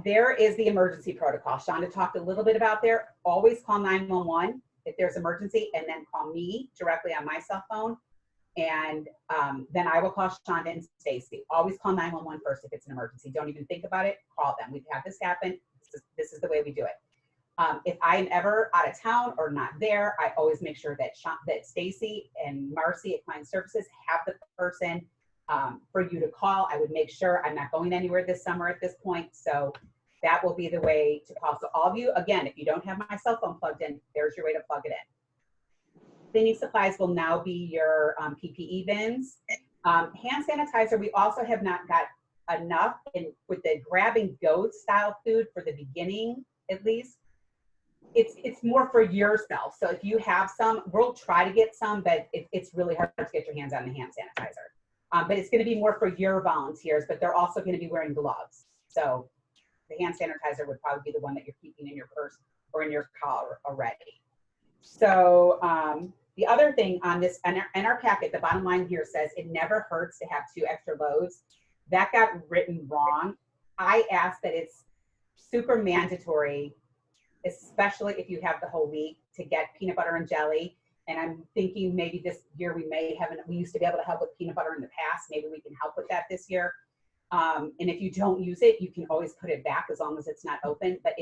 S1: There is the emergency protocol. Shonda talked a little bit about there. Always call 911 if there's emergency, and then call me directly on my cell phone. And then I will call Shonda and Stacy. Always call 911 first if it's an emergency. Don't even think about it. Call them. We've had this happen. This is the way we do it. If I am ever out of town or not there, I always make sure that Stacy and Marcy at Client Services have the person for you to call. I would make sure. I'm not going anywhere this summer at this point, so that will be the way to call. So all of you, again, if you don't have my cell phone plugged in, there's your way to plug it in. Cleaning supplies will now be your PPE bins. Hand sanitizer, we also have not got enough with the grab-and go style food for the beginning, at least. It's more for yourself. So if you have some, we'll try to get some, but it's really hard to get your hands on the hand sanitizer. But it's going to be more for your volunteers, but they're also going to be wearing gloves. So the hand sanitizer would probably be the one that you're keeping in your purse or in your car already. So the other thing on this, in our packet, the bottom line here says it never hurts to have 2 extra loads. That got written wrong. I ask that it's super mandatory, especially if you have the whole week, to get peanut butter and jelly. And I'm thinking maybe this year we used to be able to help with peanut butter in the past. Maybe we can help with that this year. And if you don't use it, you can always put it back as long as it's not open. But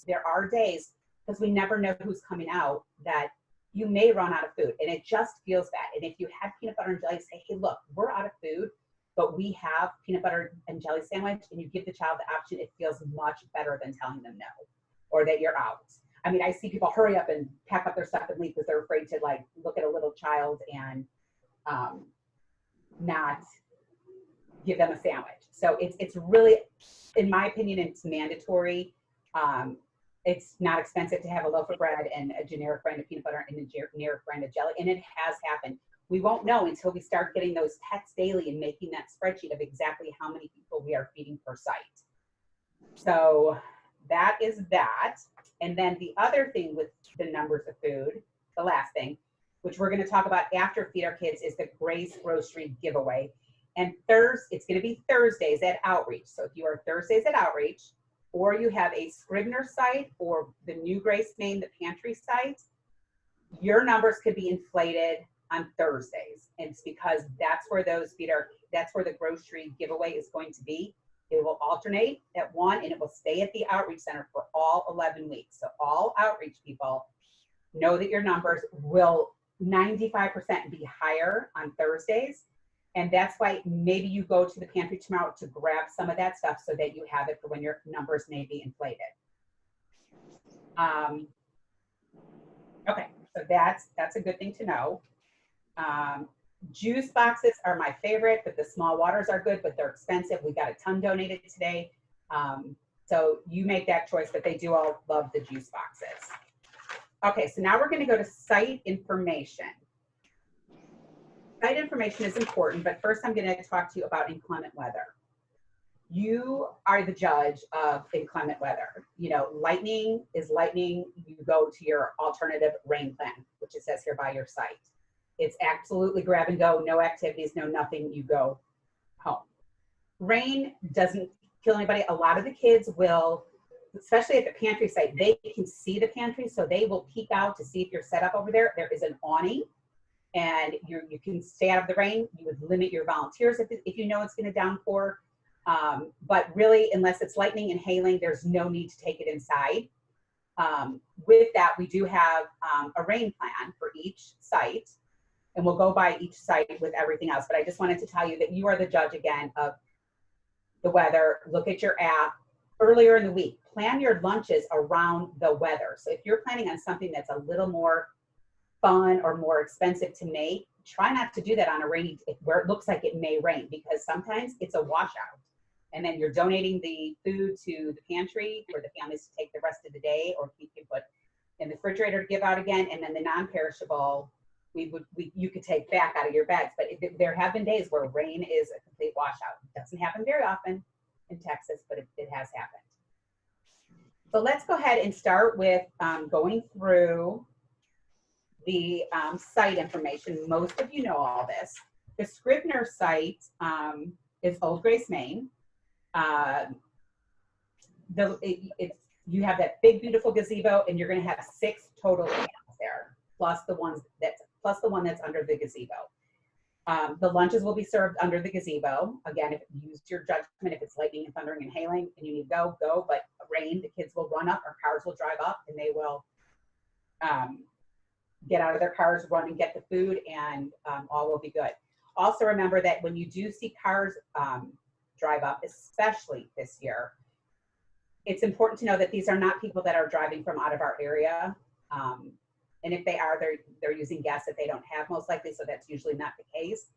S1: there are days, because we never know who's coming out, that you may run out of food, and it just feels bad. And if you have peanut butter and jelly, say, hey, look, we're out of food, but we have peanut butter and jelly sandwich, and you give the child the option, it feels much better than telling them no, or that you're out. I mean, I see people hurry up and pack up their stuff and leave because they're afraid to like look at a little child and not give them a sandwich. So it's really, in my opinion, it's mandatory. It's not expensive to have a loaf of bread and a generic brand of peanut butter and a generic brand of jelly, and it has happened. We won't know until we start getting those tests daily and making that spreadsheet of exactly how many people we are feeding per site. So that is that. And then the other thing with the numbers of food, the last thing, which we're going to talk about after Feed Our Kids, is the Grace Grocery giveaway. And it's going to be Thursdays at Outreach. So if you are Thursdays at Outreach, or you have a Scrivener site or the New Grace Maine, the pantry site, your numbers could be inflated on Thursdays. And it's because that's where that's where the grocery giveaway is going to be. It will alternate at 1, and it will stay at the Outreach Center for all 11 weeks. So all outreach people know that your numbers will 95% be higher on Thursdays. And that's why maybe you go to the pantry tomorrow to grab some of that stuff so that you have it for when your numbers may be inflated. Okay, so that's a good thing to know. Juice boxes are my favorite, but the small waters are good, but they're expensive. We got a ton donated today. So you make that choice, but they do all love the juice boxes. Okay, so now we're going to go to site information. Site information is important, but first I'm going to talk to you about inclement weather. You are the judge of inclement weather. You know, lightning is lightning. You go to your alternative rain plan, which it says here by your site. It's absolutely grab and go, no activities, no nothing, you go home. Rain doesn't kill anybody. A lot of the kids will, especially at the pantry site, they can see the pantry, so they will peek out to see if you're set up over there. There is an awning, and you can stay out of the rain. You would limit your volunteers if you know it's going to downpour. But really, unless it's lightning and hailing, there's no need to take it inside. With that, we do have a rain plan for each site, and we'll go by each site with everything else. But I just wanted to tell you that you are the judge again of the weather. Look at your app earlier in the week. Plan your lunches around the weather. So if you're planning on something that's a little more fun or more expensive to make, try not to do that on a rainy day where it looks like it may rain, because sometimes it's a washout. And then you're donating the food to the pantry for the families to take the rest of the day, or you can put in the refrigerator to give out again. And then the non-perishable, you could take back out of your bags. But there have been days where rain is a complete washout. It doesn't happen very often in Texas, but it has happened. So let's go ahead and start with going through the site information. Most of you know all this. The Scrivener site is Old Grace, Maine. You have that big, beautiful gazebo, and you're going to have 6 total animals there, plus the one that's under the gazebo. The lunches will be served under the gazebo. Again, if you use your judgment, if it's lightning and thundering and hailing and you need to go, but rain, the kids will run up, or cars will drive up, and they will get out of their cars, run and get the food, and all will be good. Also remember that when you do see cars drive up, especially this year, it's important to know that these are not people that are driving from out of our area. And if they are, they're using gas that they don't have, most likely, so that's usually not the case.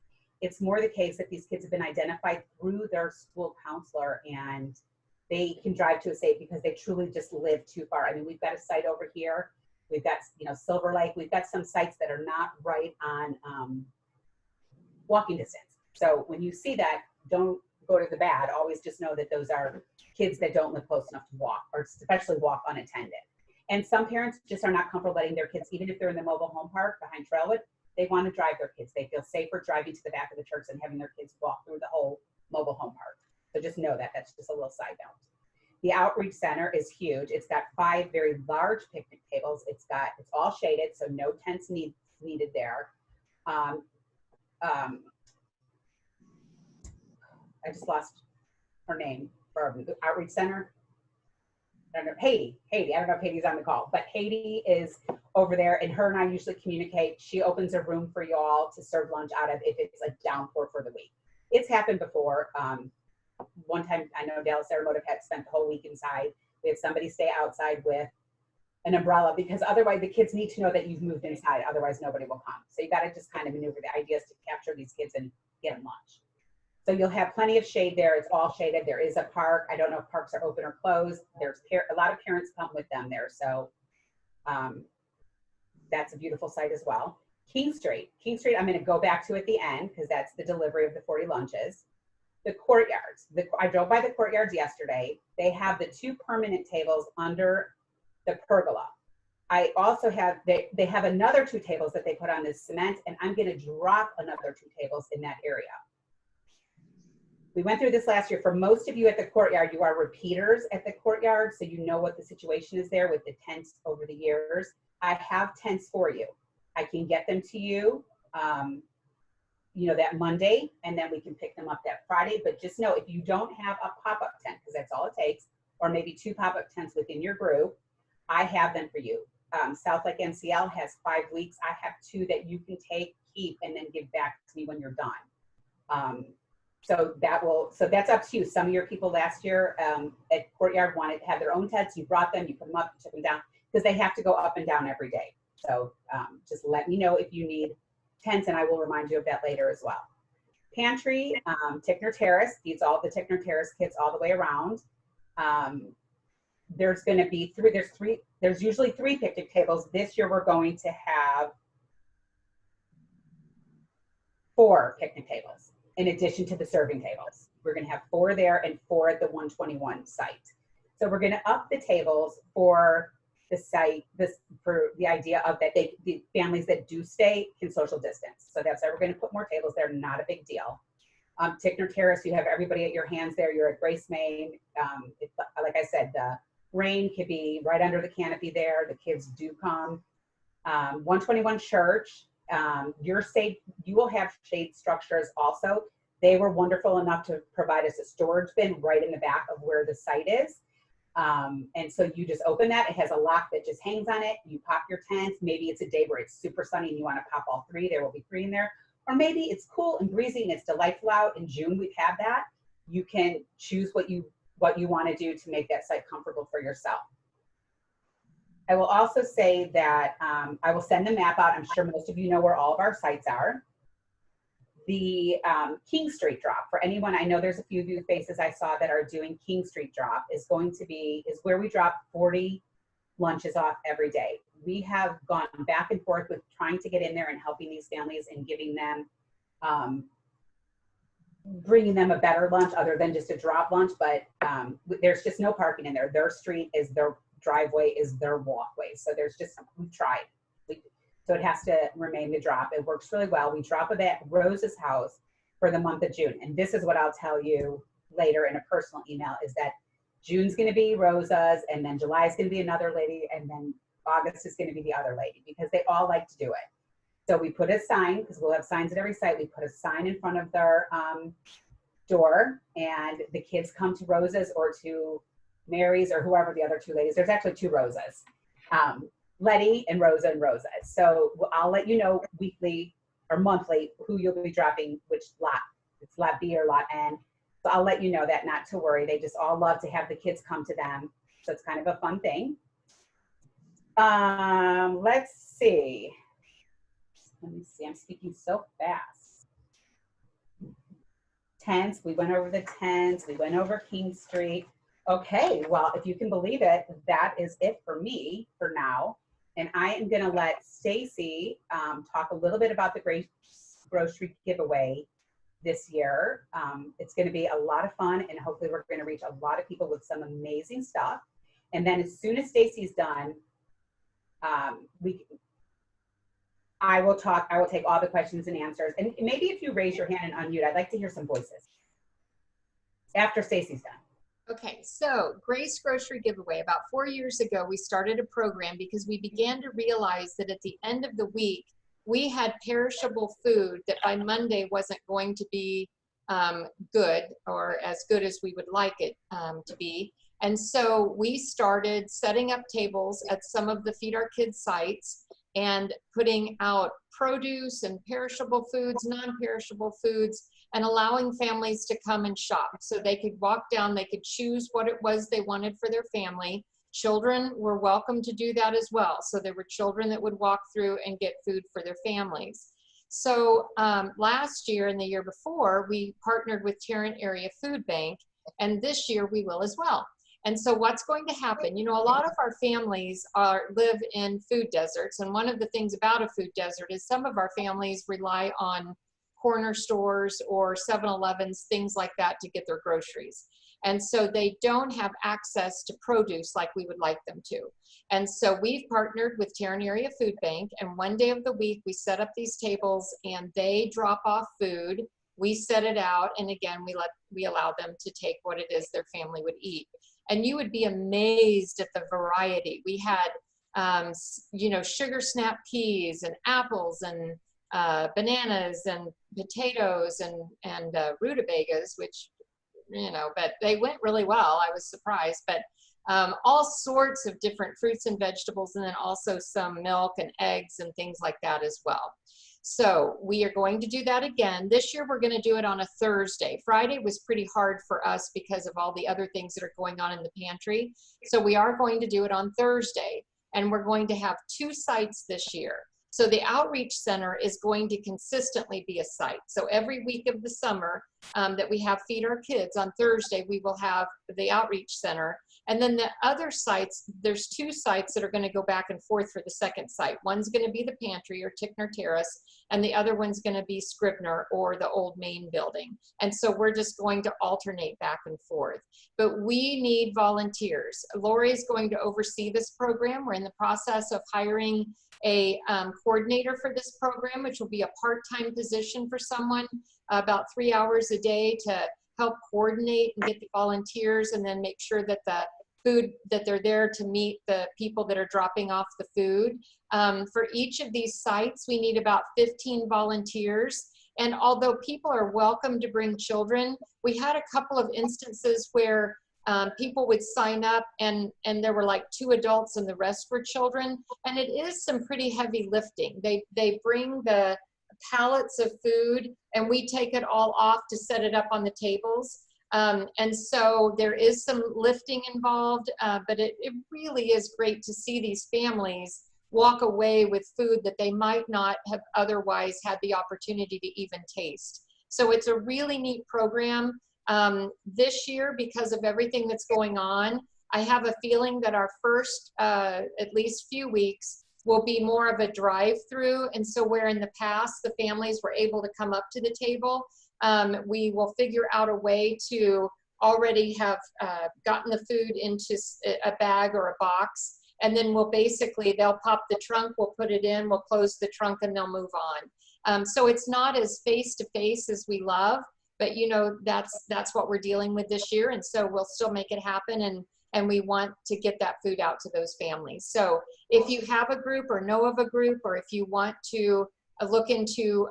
S1: It's more the case that these kids have been identified through their school counselor, and they can drive to a state because they truly just live too far. I mean, we've got a site over here. We've got, Silver Lake. We've got some sites that are not right on walking distance. So when you see that, don't go to the bad. Always just know that those are kids that don't live close enough to walk, or especially walk unattended. And some parents just are not comfortable letting their kids, even if they're in the mobile home park behind Trailwood, they want to drive their kids. They feel safer driving to the back of the church than having their kids walk through the whole mobile home park. So just know that. That's just a little side note. The Outreach Center is huge. It's got 5 very large picnic tables. It's all shaded, so no tents need needed there. I just lost her name for the outreach center. I don't know, Haiti. I don't know if Haiti's on the call, but Haiti is over there, and her and I usually communicate. She opens a room for y'all to serve lunch out of if it's a downpour for the week. It's happened before. One time, I know Dallas Aeromotive had spent the whole week inside. We had somebody stay outside with an umbrella, because otherwise the kids need to know that you've moved inside. Otherwise, nobody will come. So you got to just kind of maneuver. The idea is to capture these kids and get them lunch. So you'll have plenty of shade there. It's all shaded. There is a park. I don't know if parks are open or closed. There's a lot of parents come with them there. So that's a beautiful site as well. King Street, I'm going to go back to at the end, because that's the delivery of the 40 lunches. The courtyards, I drove by the courtyards yesterday. They have the 2 permanent tables under the pergola. I also have, they have another 2 tables that they put on this cement, and I'm going to drop another 2 tables in that area. We went through this last year. For most of you at the courtyard, you are repeaters at the courtyard, so you know what the situation is there with the tents over the years. I have tents for you. I can get them to you, you know, that Monday, and then we can pick them up that Friday. But just know, if you don't have a pop-up tent, because that's all it takes, or maybe 2 pop-up tents within your group, I have them for you. South Lake NCL has 5 weeks. I have 2 that you can take, keep, and then give back to me when you're done. So that's up to you. Some of your people last year at Courtyard wanted to have their own tents. You brought them, you put them up, you took them down, because they have to go up and down every day. So just let me know if you need tents, and I will remind you of that later as well. Pantry, Tickner Terrace feeds all the Tickner Terrace kids all the way around. There's going to be there's usually 3 picnic tables. This year we're going to have 4 picnic tables in addition to the serving tables. We're going to have 4 there and 4 at the 121 site. So we're going to up the tables for the site, for the idea of that the families that do stay can social distance. So that's why we're going to put more tables there. Not a big deal. Tickner Terrace, you have everybody at your hands there. You're at Grace Main. Like I said, the rain could be right under the canopy there. The kids do come. 121 Church, you will have shade structures also. They were wonderful enough to provide us a storage bin right in the back of where the site is. And so you just open that. It has a lock that just hangs on it. You pop your tents. Maybe it's a day where it's super sunny and you want to pop all 3. There will be 3 in there. Or maybe it's cool and breezy and it's delightful out. In June, we've had that. You can choose what you want to do to make that site comfortable for yourself. I will also say that I will send the map out. I'm sure most of you know where all of our sites are. The King Street drop, for anyone, I know there's a few of you faces I saw that are doing King Street drop, is where we drop 40 lunches off every day. We have gone back and forth with trying to get in there and helping these families and giving them, bringing them a better lunch other than just a drop lunch, but there's just no parking in there. Their street is their driveway, is their walkway. So we've tried. So it has to remain the drop. It works really well. We drop it at Rose's house for the month of June. And this is what I'll tell you later in a personal email, is that June's going to be Rosa's, and then July is going to be another lady, and then August is going to be the other lady, because they all like to do it. So we put a sign, because we'll have signs at every site. We put a sign in front of their door, and the kids come to Rosa's or to Mary's or whoever the other 2 ladies. There's actually 2 Rosas. Letty and Rosa and Rosa. So I'll let you know weekly or monthly who you'll be dropping which lot. It's lot B or lot N. So I'll let you know that, not to worry. They just all love to have the kids come to them. So it's kind of a fun thing. Let's see. Let me see. I'm speaking so fast. Tents. We went over the tents. We went over King Street. Okay, well, if you can believe it, that is it for me for now. And I am going to let Stacy talk a little bit about the Grace Grocery giveaway this year. It's going to be a lot of fun, and hopefully we're going to reach a lot of people with some amazing stuff. And then as soon as Stacy's done, I will take all the questions and answers. And maybe if you raise your hand and unmute, I'd like to hear some voices after Stacy's done.
S5: Okay, so Grace Grocery Giveaway. About 4 years ago, we started a program because we began to realize that at the end of the week, we had perishable food that by Monday wasn't going to be good, or as good as we would like it to be. And so we started setting up tables at some of the Feed Our Kids sites and putting out produce and perishable foods, non-perishable foods, and allowing families to come and shop. So they could walk down, they could choose what it was they wanted for their family. Children were welcome to do that as well. So there were children that would walk through and get food for their families. So last year and the year before, we partnered with Tarrant Area Food Bank, and this year we will as well. And so what's going to happen, you know, a lot of our families live in food deserts. And one of the things about a food desert is some of our families rely on corner stores or 7-Elevens, things like that, to get their groceries. And so they don't have access to produce like we would like them to. And so we've partnered with Tarrant Area Food Bank, and one day of the week we set up these tables and they drop off food. We set it out, and again, we allow them to take what it is their family would eat. And you would be amazed at the variety. We had, you know, sugar snap peas and apples and bananas and potatoes and rutabagas, which, you know, but they went really well. I was surprised, but all sorts of different fruits and vegetables, and then also some milk and eggs and things like that as well. So we are going to do that again. This year, we're going to do it on a Thursday. Friday was pretty hard for us because of all the other things that are going on in the pantry. So we are going to do it on Thursday, and we're going to have 2 sites this year. So the outreach center is going to consistently be a site. So every week of the summer that we have Feed Our Kids, on Thursday, we will have the outreach center. And then the other sites, there's 2 sites that are going to go back and forth for the second site. One's going to be the pantry or Tickner Terrace, and the other one's going to be Scribner or the old main building. And so we're just going to alternate back and forth. But we need volunteers. Lori is going to oversee this program. We're in the process of hiring a coordinator for this program, which will be a part-time position for someone, about 3 hours a day to help coordinate and get the volunteers, and then make sure that the food, that they're there to meet the people that are dropping off the food. For each of these sites, we need about 15 volunteers. And although people are welcome to bring children, we had a couple of instances where people would sign up and there were like 2 adults and the rest were children. And it is some pretty heavy lifting. They bring the pallets of food and we take it all off to set it up on the tables. And so there is some lifting involved, but it really is great to see these families walk away with food that they might not have otherwise had the opportunity to even taste. So it's a really neat program. This year, because of everything that's going on, I have a feeling that our first at least few weeks will be more of a drive-through. And so where in the past the families were able to come up to the table, we will figure out a way to already have gotten the food into a bag or a box. And then we'll basically, they'll pop the trunk, we'll put it in, we'll close the trunk, and they'll move on. So it's not as face-to-face as we love, but you know, that's what we're dealing with this year. And so we'll still make it happen. And we want to get that food out to those families. So if you have a group or know of a group, or if you want to look into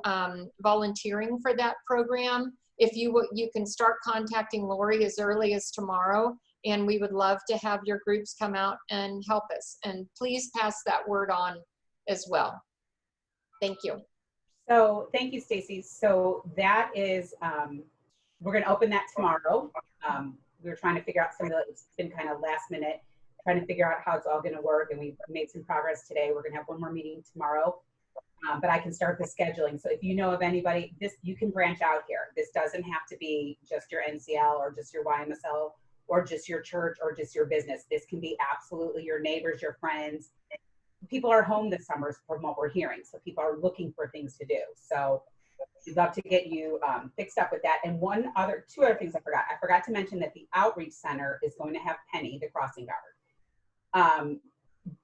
S5: volunteering for that program, you can start contacting Lori as early as tomorrow, and we would love to have your groups come out and help us. And please pass that word on as well. Thank you.
S1: So thank you, Stacy. So that is, we're going to open that tomorrow. We were trying to figure out some of it. It's been kind of last minute, trying to figure out how it's all going to work. And we've made some progress today. We're going to have one more meeting tomorrow, but I can start the scheduling. So if you know of anybody, you can branch out here. This doesn't have to be just your NCL or just your YMSL or just your church or just your business. This can be absolutely your neighbors, your friends. People are home this summer from what we're hearing. So people are looking for things to do. So we'd love to get you fixed up with that. And two other things I forgot. I forgot to mention that the Outreach Center is going to have Penny, the crossing guard.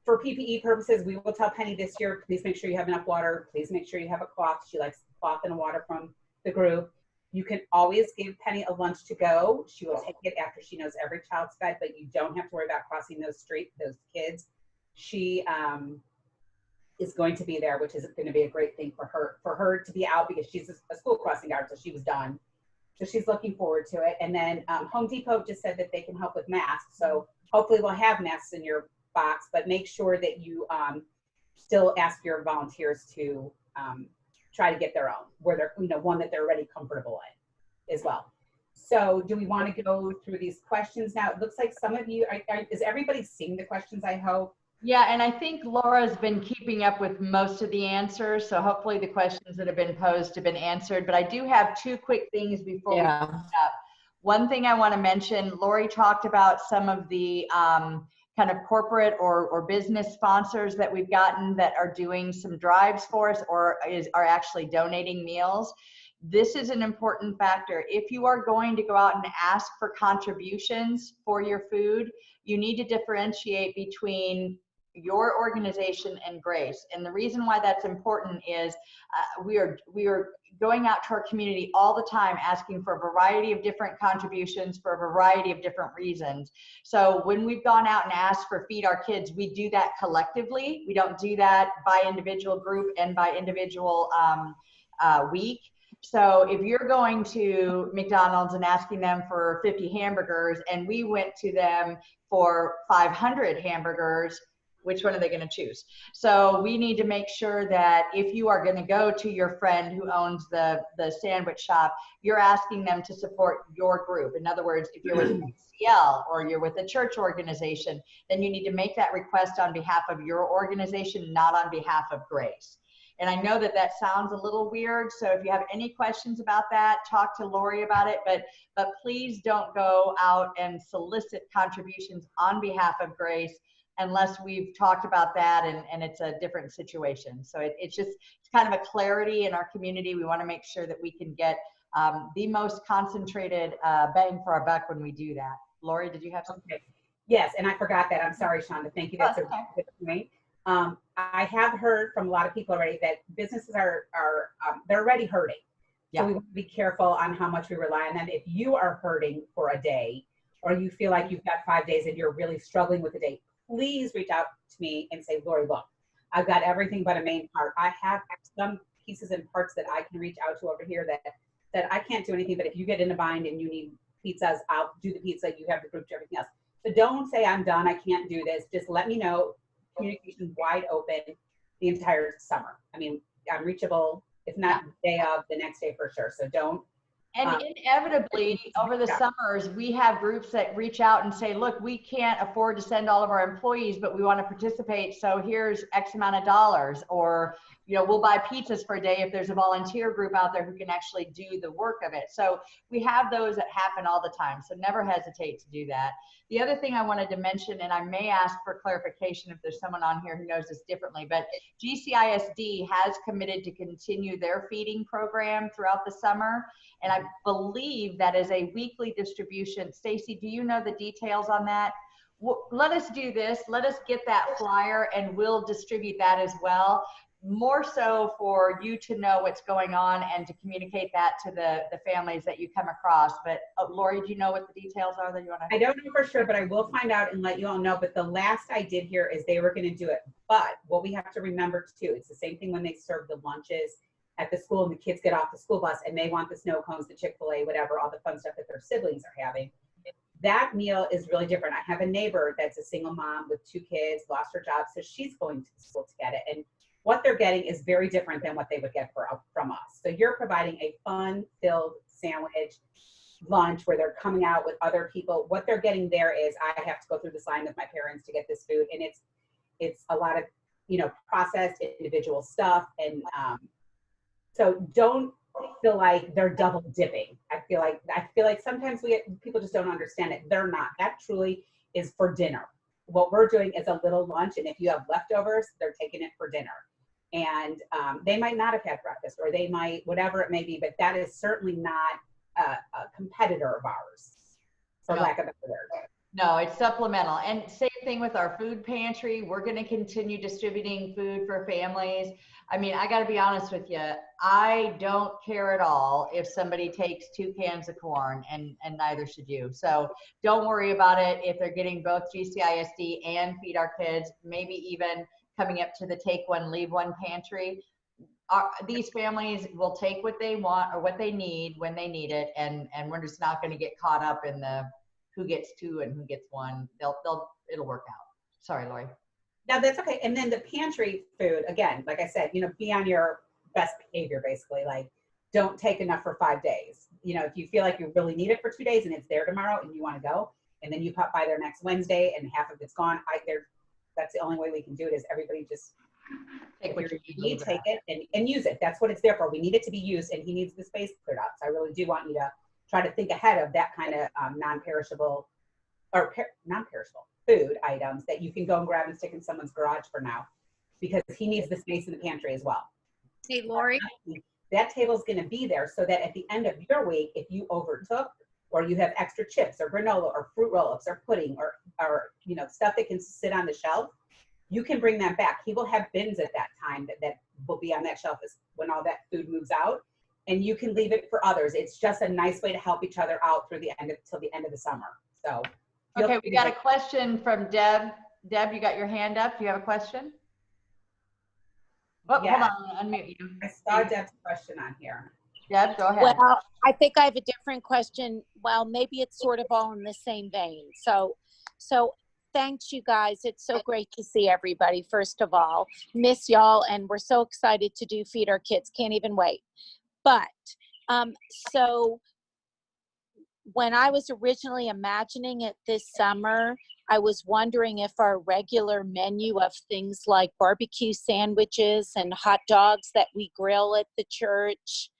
S1: For PPE purposes, we will tell Penny this year, please make sure you have enough water. Please make sure you have a cloth. She likes cloth and water from the group. You can always give Penny a lunch to go. She will take it after she knows every child's fed, but you don't have to worry about crossing those kids. She is going to be there, which is going to be a great thing for her to be out because she's a school crossing guard, so she was done. So she's looking forward to it. And then Home Depot just said that they can help with masks. So hopefully we'll have masks in your box, but make sure that you still ask your volunteers to try to get their own, where they're, one that they're already comfortable in as well. So do we want to go through these questions now? It looks like some of you, is everybody seeing the questions, I hope?
S2: Yeah, and I think Laura's been keeping up with most of the answers, so hopefully the questions that have been posed have been answered. But I do have two quick things before we wrap up. One thing I want to mention, Lori talked about some of the kind of corporate or business sponsors that we've gotten that are doing some drives for us or are actually donating meals. This is an important factor. If you are going to go out and ask for contributions for your food, you need to differentiate between your organization and Grace. And the reason why that's important is we are going out to our community all the time asking for a variety of different contributions for a variety of different reasons. So when we've gone out and asked for Feed Our Kids, we do that collectively. We don't do that by individual group and by individual week. So if you're going to McDonald's and asking them for 50 hamburgers and we went to them for 500 hamburgers, which one are they going to choose? So we need to make sure that if you are going to go to your friend who owns the sandwich shop, you're asking them to support your group. In other words, if you're with HCL or you're with a church organization, then you need to make that request on behalf of your organization, not on behalf of Grace. And I know that that sounds a little weird, so if you have any questions about that, talk to Lori about it, but please don't go out and solicit contributions on behalf of Grace unless we've talked about that and it's a different situation. So it's kind of a clarity in our community. We want to make sure that we can get the most concentrated bang for our buck when we do that. Lori, did you have something?
S1: Okay. Yes, and I forgot that. I'm sorry, Shonda. Thank you. That's a good point. I have heard from a lot of people already that businesses are they're already hurting.
S2: Yeah.
S1: So we want to be careful on how much we rely on them. If you are hurting for a day or you feel like you've got 5 days and you're really struggling with a day, please reach out to me and say, Lori, look, I've got everything but a main part. I have some pieces and parts that I can reach out to over here that I can't do anything, but if you get in a bind and you need pizzas, I'll do the pizza. You have the group to everything else. So don't say I'm done, I can't do this. Just let me know. Communication wide open the entire summer. I mean, I'm reachable, if not the day of, the next day for sure. So don't.
S2: And inevitably, over the summers, we have groups that reach out and say, look, we can't afford to send all of our employees, but we want to participate. So here's X amount of dollars, or, we'll buy pizzas for a day if there's a volunteer group out there who can actually do the work of it. So we have those that happen all the time. So never hesitate to do that. The other thing I wanted to mention, and I may ask for clarification if there's someone on here who knows this differently, but GCISD has committed to continue their feeding program throughout the summer. And I believe that is a weekly distribution. Stacy, do you know the details on that? Let us do this. Let us get that flyer and we'll distribute that as well. More so for you to know what's going on and to communicate that to the families that you come across. But Lori, do you know what the details are that you want to?
S1: I don't know for sure, but I will find out and let you all know. But the last I did hear is they were going to do it. But what we have to remember too, it's the same thing when they serve the lunches at the school and the kids get off the school bus and they want the snow cones, the Chick-fil-A, whatever, all the fun stuff that their siblings are having. That meal is really different. I have a neighbor that's a single mom with 2 kids, lost her job, so she's going to school to get it. And what they're getting is very different than what they would get from us. So you're providing a fun-filled sandwich lunch where they're coming out with other people. What they're getting there is I have to go through this line with my parents to get this food, and it's a lot of processed individual stuff. And so don't feel like they're double dipping. I feel like sometimes people just don't understand it. They're not. That truly is for dinner. What we're doing is a little lunch, and if you have leftovers, they're taking it for dinner. And they might not have had breakfast, or they might, whatever it may be, but that is certainly not a competitor of ours, for lack of a better word.
S2: No, it's supplemental. And same thing with our food pantry. We're going to continue distributing food for families. I mean, I got to be honest with you. I don't care at all if somebody takes 2 cans of corn, and neither should you. So don't worry about it if they're getting both GCISD and Feed Our Kids, maybe even coming up to the take one, leave one pantry. These families will take what they want or what they need when they need it, and we're just not going to get caught up in the who gets two and who gets one. It'll work out. Sorry, Lori.
S1: No, that's okay. And then the pantry food, again, like I said, be on your best behavior, basically. Like, don't take enough for 5 days. If you feel like you really need it for 2 days and it's there tomorrow and you want to go, and then you pop by there next Wednesday and half of it's gone, that's the only way we can do it, is everybody just take what you need, take it and use it. That's what it's there for. We need it to be used, and he needs the space cleared up. So I really do want you to try to think ahead of that kind of non-perishable food items that you can go and grab and stick in someone's garage for now, because he needs the space in the pantry as well.
S3: Hey, Lori.
S1: That table's going to be there so that at the end of your week, if you overtook, or you have extra chips or granola or fruit roll-ups or pudding or stuff that can sit on the shelf, you can bring that back. He will have bins at that time that will be on that shelf when all that food moves out, and you can leave it for others. It's just a nice way to help each other out till the end of the summer. So.
S2: Okay, we got a question from Deb. Deb, you got your hand up. Do you have a question? Oh,
S1: Yeah.
S2: Hold on, unmute you.
S1: I saw Deb's question on here.
S2: Deb, go ahead.
S6: Well, I think I have a different question. Well, maybe it's sort of all in the same vein. So thanks, you guys. It's so great to see everybody, first of all. Miss y'all, and we're so excited to do Feed Our Kids. Can't even wait. But, so when I was originally imagining it this summer, I was wondering if our regular menu of things like barbecue sandwiches and hot dogs that we grill at the church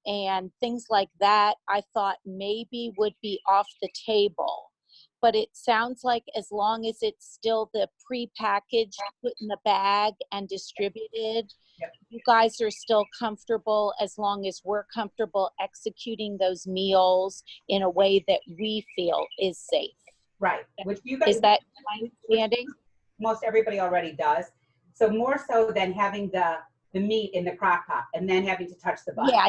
S6: and things like that, I thought maybe would be off the table. But it sounds like as long as it's still the prepackaged, put in the bag and distributed,
S1: Yep.
S6: You guys are still comfortable, as long as we're comfortable executing those meals in a way that we feel is safe.
S1: Right. Which you guys,
S6: Is that my understanding?
S1: most everybody already does. So more so than having the meat in the crock pot and then having to touch the bun.
S6: Yeah,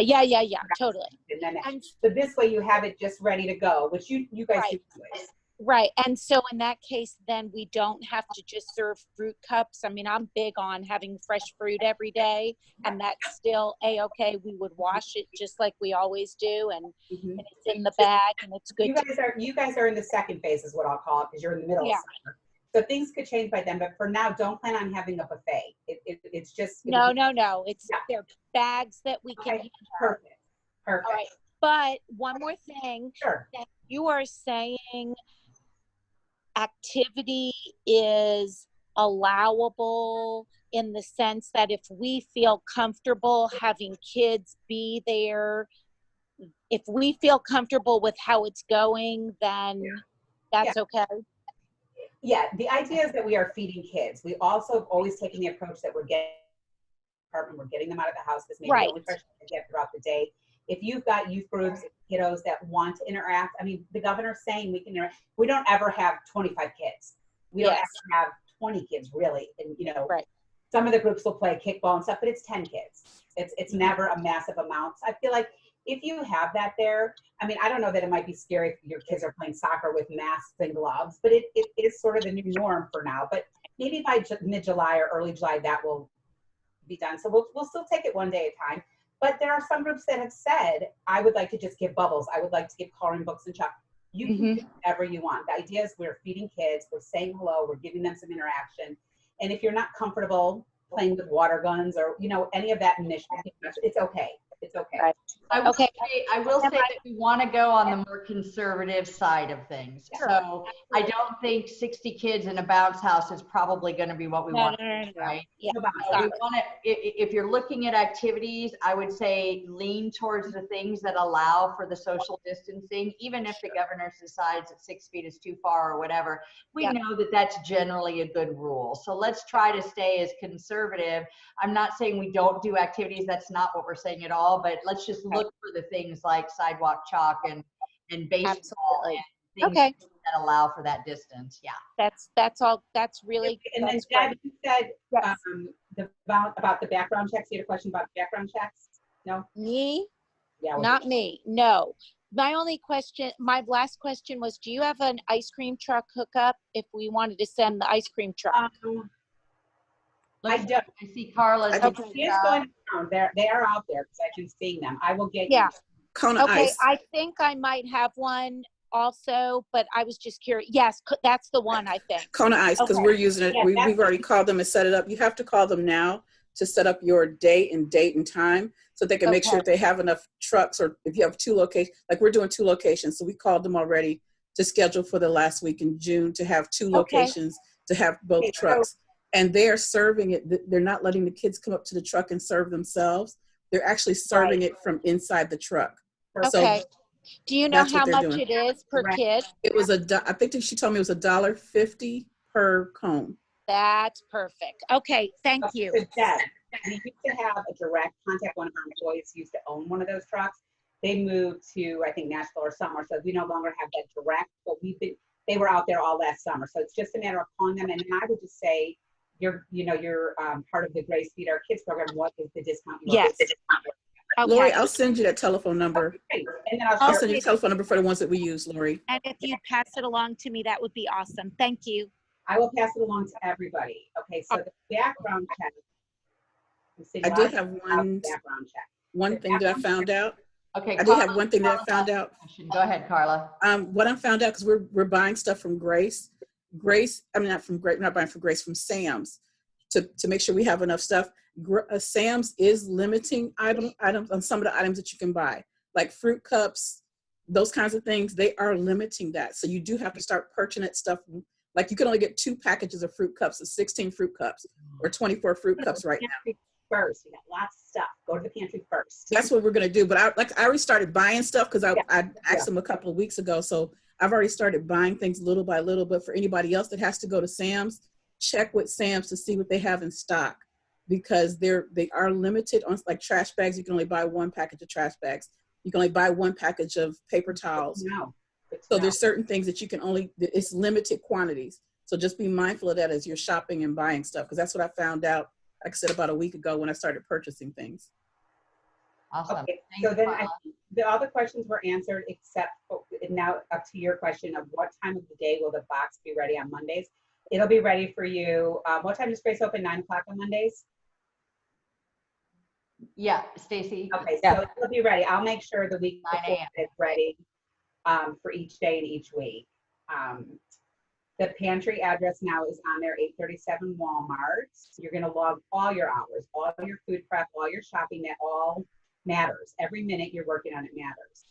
S6: totally.
S1: And then
S6: And
S1: so this way you have it just ready to go, which you guys
S6: Right.
S1: do always.
S6: right. And so in that case, then we don't have to just serve fruit cups. I mean, I'm big on having fresh fruit every day, and that's still a-okay. We would wash it just like we always do, and
S1: Mhm.
S6: it's in the bag, and it's good.
S1: You guys are in the second phase is what I'll call it, because you're in the middle
S6: Yeah.
S1: of summer. So things could change by then, but for now, don't plan on having a buffet. It's just
S6: No. It's
S1: Yeah.
S6: they're bags that we can.
S1: Okay. Perfect.
S6: All right. But one more thing,
S1: Sure.
S6: you are saying activity is allowable in the sense that if we feel comfortable having kids be there, if we feel comfortable with how it's going, then that's okay.
S1: Yeah, the idea is that we are feeding kids. We also have always taken the approach that we're getting them out of the house. This may be the only pressure they get throughout the day. If you've got youth groups, kiddos that want to interact, I mean, the governor's saying we can interact. We don't ever have 25 kids. We don't
S6: Yes.
S1: ever have 20 kids, really. And,
S6: Right.
S1: some of the groups will play kickball and stuff, but it's 10 kids. It's never a massive amount. I feel like if you have that there, I mean, I don't know that it might be scary if your kids are playing soccer with masks and gloves, but it is sort of the new norm for now. But maybe by mid-July or early July, that will be done. So we'll still take it one day at a time. But there are some groups that have said, I would like to just give bubbles. I would like to give coloring books and chalk. You can do whatever you want. The idea is we're feeding kids, we're saying hello, we're giving them some interaction. And if you're not comfortable playing with water guns or, any of that initiative, it's okay. It's okay.
S6: Right.
S2: I will
S6: Okay.
S2: say that we want to go on the more conservative side of things.
S6: Sure.
S2: So I don't think 60 kids in a bounce house is probably going to be what we want,
S6: No.
S2: right?
S6: Yeah.
S1: No bounce.
S2: So we want to, if you're looking at activities, I would say lean towards the things that allow for the social distancing, even if the governor decides that 6 feet is too far or whatever. We
S6: Yeah.
S2: know that that's generally a good rule. So let's try to stay as conservative. I'm not saying we don't do activities. That's not what we're saying at all, but let's just look for the things like sidewalk chalk and baseball
S6: Absolutely.
S2: and things
S6: Okay.
S2: that allow for that distance. Yeah.
S6: That's all. That's really.
S1: And then
S6: that's
S1: Deb,
S6: great.
S1: you said
S6: Yes.
S1: about the background checks. You had a question about background checks? No?
S6: Me?
S1: Yeah.
S6: Not me. No. My last question was, do you have an ice cream truck hookup if we wanted to send the ice cream truck?
S1: I don't.
S2: I see Carla's.
S7: Okay.
S1: She is going around. They are out there because I've been seeing them. I will get
S6: Yeah.
S1: you.
S7: Kona
S6: Okay,
S7: Ice.
S6: I think I might have one also, but I was just curious. Yes, that's the one, I think.
S7: Kona Ice, because
S6: Okay.
S7: we're using it.
S1: Yeah,
S7: We've already called them and set it up. You have to call them now to set up your date and time so they can make sure that they have enough trucks, or if you have 2 locations, like we're doing 2 locations. So we called them already to schedule for the last week in June to have 2 locations to have both
S1: Okay, so-
S7: trucks. And they're serving it. They're not letting the kids come up to the truck and serve themselves. They're actually serving it from inside the truck.
S6: Okay.
S7: So
S6: Do you know
S7: that's what
S6: how
S7: they're
S6: much
S7: doing.
S6: it is per
S1: Correct.
S6: kid?
S7: it was I think she told me it was $1.50 per cone.
S6: That's perfect. Okay, thank you.
S1: So Deb, we used to have a direct contact. One of our employees used to own one of those trucks. They moved to, I think, Nashville or somewhere, so we no longer have that direct, but they were out there all last summer. So it's just a matter of calling them. And I would just say, you're part of the Grace Feed Our Kids program. What is the discount?
S6: Yes.
S7: Lori,
S6: Okay.
S7: I'll send you that telephone number.
S1: And then I'll
S7: I'll
S1: share
S7: send you the telephone number for the ones that we use, Lori.
S6: And if you pass it along to me, that would be awesome. Thank you.
S1: I will pass it along to everybody. Okay, so the background check. I'm seeing
S7: I
S1: a
S7: did
S1: lot
S7: have
S1: of
S7: one
S1: background check.
S7: thing that I found out.
S2: Okay,
S7: I did have one thing that I found out.
S2: Go ahead, Carla.
S7: What I found out, because we're buying stuff from Grace. Not from Grace, not buying from Grace, from Sam's, to make sure we have enough stuff. Sam's is limiting items on some of the items that you can buy, like fruit cups, those kinds of things. They are limiting that, so you do have to start purchasing that stuff. Like you can only get 2 packages of fruit cups, of 16 fruit cups, or 24 fruit cups right now.
S1: First, we got lots of stuff. Go to the pantry first.
S7: That's what we're gonna do. But I already started buying stuff because I asked them a couple of weeks ago. So I've already started buying things little by little. But for anybody else that has to go to Sam's, check with Sam's to see what they have in stock, because they are limited on, like, trash bags. You can only buy 1 package of trash bags. You can only buy 1 package of paper towels.
S1: No.
S7: So there's certain things that you can only, it's limited quantities. So just be mindful of that as you're shopping and buying stuff, because that's what I found out, like I said, about a week ago when I started purchasing things.
S2: Awesome.
S1: Okay,
S2: Thank
S1: so
S2: you,
S1: then
S2: Carla.
S1: all the questions were answered, except now up to your question of what time of the day will the box be ready on Mondays? It'll be ready for you. What time does Grace open? 9 o'clock on Mondays?
S2: Yeah, Stacy.
S1: Okay,
S2: Yeah.
S1: so it'll be ready. I'll make sure the week
S2: 9
S1: before
S2: a.m.
S1: it's ready for each day and each week. The pantry address now is on there, 837 Walmart. You're gonna log all your hours, all your food prep, all your shopping. That all matters. Every minute you're working on it matters.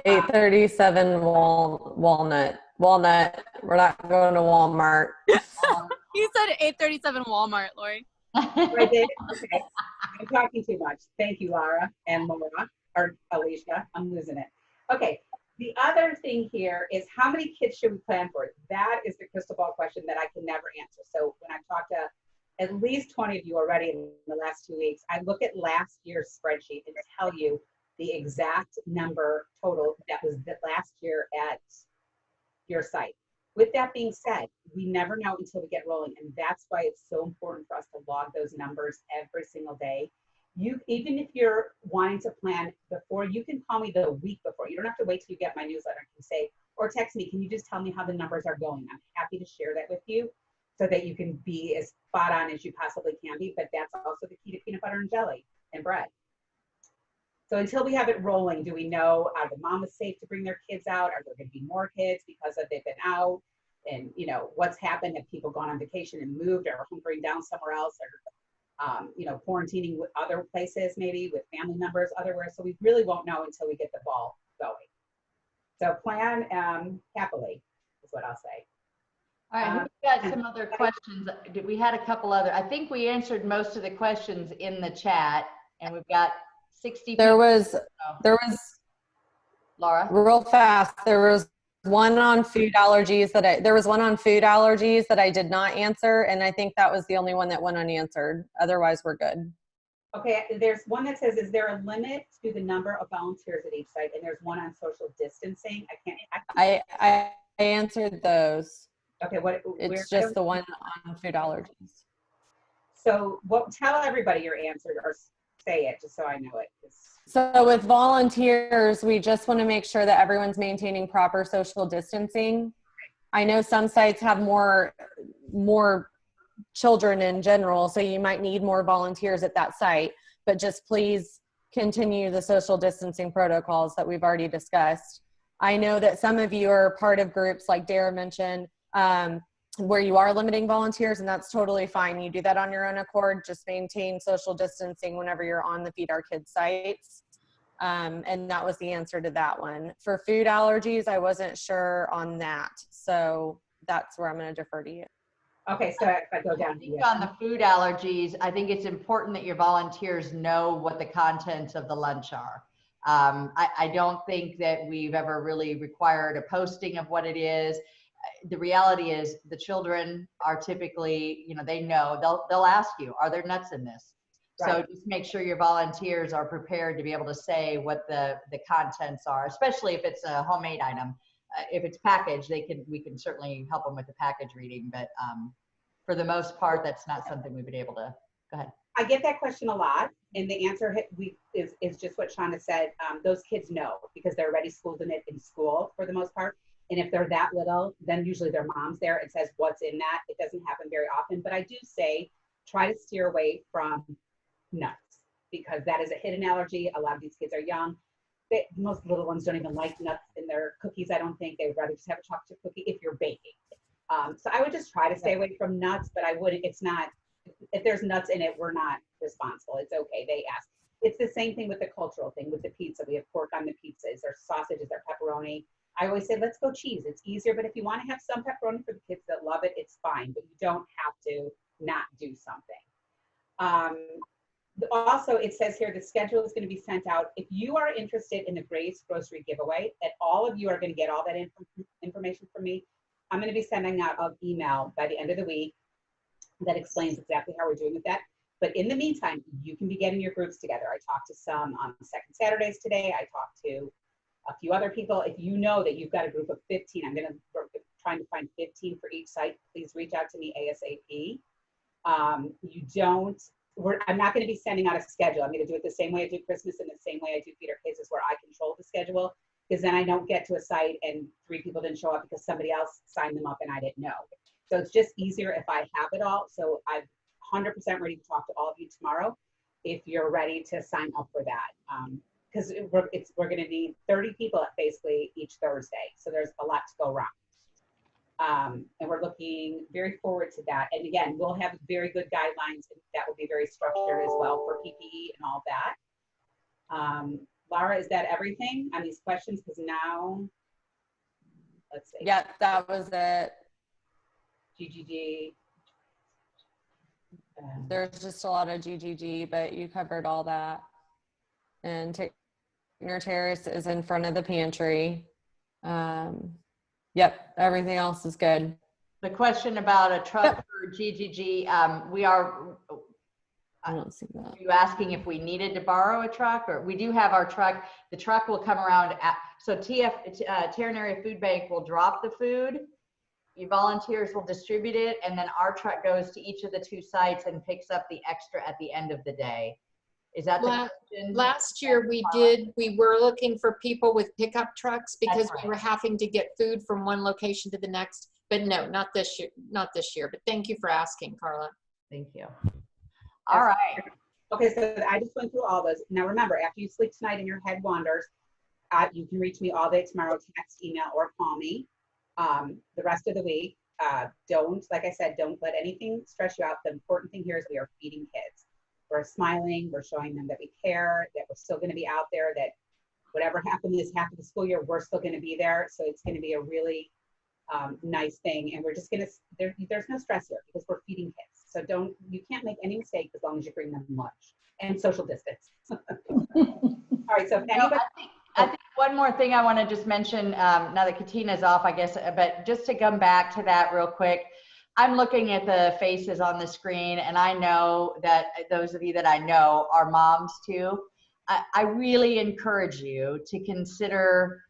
S8: 837 Walnut. We're not going to Walmart.
S9: You said 837 Walmart, Lori.
S1: I did? Okay. I'm talking too much. Thank you, Laura and Laura, or Alicia. I'm losing it. Okay. The other thing here is, how many kids should we plan for? That is the crystal ball question that I can never answer. So when I've talked to at least 20 of you already in the last 2 weeks, I look at last year's spreadsheet and tell you the exact number total that was last year at your site. With that being said, we never know until we get rolling, and that's why it's so important for us to log those numbers every single day. Even if you're wanting to plan before, you can call me the week before. You don't have to wait till you get my newsletter. You can say, or text me, can you just tell me how the numbers are going? I'm happy to share that with you so that you can be as spot on as you possibly can be. But that's also the key to peanut butter and jelly and bread. So until we have it rolling, do we know, are the mamas safe to bring their kids out? Are there going to be more kids because they've been out? And what's happened? Have people gone on vacation and moved, or hunkering down somewhere else, or quarantining with other places, maybe with family members otherwhere? So we really won't know until we get the ball going. So plan happily is what I'll say.
S2: All right, we've got some other questions. We had a couple other, I think we answered most of the questions in the chat, and we've got 60
S8: There
S2: people.
S8: was
S2: Laura?
S8: real fast. There was one on food allergies that I did not answer, and I think that was the only one that went unanswered. Otherwise, we're good.
S1: Okay, there's one that says, is there a limit to the number of volunteers at each site? And there's one on social distancing.
S8: I answered those.
S1: Okay,
S8: It's just the one on food allergies.
S1: So tell everybody your answer, or say it just so I know it.
S8: So with volunteers, we just want to make sure that everyone's maintaining proper social distancing. I know some sites have more children in general, so you might need more volunteers at that site, but just please continue the social distancing protocols that we've already discussed. I know that some of you are part of groups like Dara mentioned, where you are limiting volunteers, and that's totally fine. You do that on your own accord. Just maintain social distancing whenever you're on the Feed Our Kids sites. And that was the answer to that one. For food allergies, I wasn't sure on that. So that's where I'm going to defer to you.
S1: Okay, so if I go down
S2: I think on the food allergies, I think it's important that your volunteers know what the contents of the lunch are. I don't think that we've ever really required a posting of what it is. The reality is the children are typically, you know, they know, they'll ask you, are there nuts in this?
S1: Right.
S2: So just make sure your volunteers are prepared to be able to say what the contents are, especially if it's a homemade item. If it's packaged, we can certainly help them with the package reading, but for the most part, that's not something we've been able to. Go ahead.
S1: I get that question a lot, and the answer is just what Shonda said. Those kids know because they're already schooled in it in school for the most part. And if they're that little, then usually their mom's there and says what's in that. It doesn't happen very often, but I do say try to steer away from nuts because that is a hidden allergy. A lot of these kids are young. Most little ones don't even like nuts in their cookies. I don't think they would rather just have a chocolate cookie if you're baking. So I would just try to stay away from nuts, but I wouldn't, it's not, if there's nuts in it, we're not responsible. It's okay, they ask. It's the same thing with the cultural thing, with the pizza. We have pork on the pizzas, there's sausages, there's pepperoni. I always say, let's go cheese. It's easier, but if you want to have some pepperoni for the kids that love it, it's fine, but you don't have to not do something. Also, it says here, the schedule is going to be sent out. If you are interested in the Grace Grocery Giveaway, and all of you are going to get all that information from me, I'm going to be sending out an email by the end of the week that explains exactly how we're doing with that. But in the meantime, you can be getting your groups together. I talked to some on Second Saturdays today. I talked to a few other people. If you know that you've got a group of 15, I'm trying to find 15 for each site. Please reach out to me ASAP. I'm not going to be sending out a schedule. I'm going to do it the same way I do Christmas and the same way I do Feed Our Kids, is where I control the schedule, because then I don't get to a site and 3 people didn't show up because somebody else signed them up and I didn't know. So it's just easier if I have it all. So I'm 100% ready to talk to all of you tomorrow if you're ready to sign up for that. Because we're going to need 30 people basically each Thursday. So there's a lot to go around. And we're looking very forward to that. And again, we'll have very good guidelines that will be very structured as well for PPE and all that. Laura, is that everything on these questions? Because now, let's see.
S8: Yeah, that was it.
S1: GGG.
S8: There's just a lot of GGG, but you covered all that. And Tickner Terrace is in front of the pantry. Yep, everything else is good.
S2: The question about a truck for GGG,
S8: I don't see that.
S2: Are you asking if we needed to borrow a truck? Or we do have our truck. The truck will come around. So Tarrant Area Food Bank will drop the food. Your volunteers will distribute it. And then our truck goes to each of the 2 sites and picks up the extra at the end of the day. Is that the question?
S5: Last year we were looking for people with pickup trucks because we were having to get food from one location to the next. But no, not this year. But thank you for asking, Carla.
S2: Thank you. All right.
S1: Okay, so I just went through all those. Now remember, after you sleep tonight and your head wanders, you can reach me all day tomorrow, text, email, or call me. The rest of the week, like I said, don't let anything stress you out. The important thing here is we are feeding kids. We're smiling, we're showing them that we care, that we're still gonna be out there, that whatever happened this half of the school year, we're still gonna be there. So it's gonna be a really nice thing. And we're just gonna, there's no stress here because we're feeding kids. So you can't make any mistake as long as you bring them lunch and social distance. All right, so if anybody.
S2: I think one more thing I want to just mention, now that Katina's off, I guess, but just to come back to that real quick, I'm looking at the faces on the screen, and I know that those of you that I know are moms too. I really encourage you to consider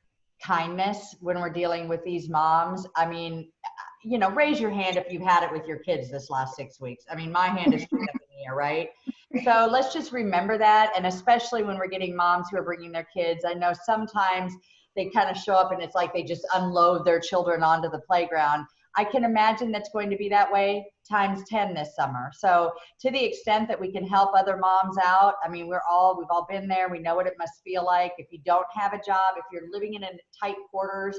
S2: kindness when we're dealing with these moms. I mean, you know, raise your hand if you've had it with your kids this last 6 weeks. I mean, my hand is straight up in the air, right? So let's just remember that. And especially when we're getting moms who are bringing their kids, I know sometimes they kind of show up and it's like they just unload their children onto the playground. I can imagine that's going to be that way times 10 this summer. So to the extent that we can help other moms out, I mean, we've all been there. We know what it must feel like. If you don't have a job, if you're living in tight quarters,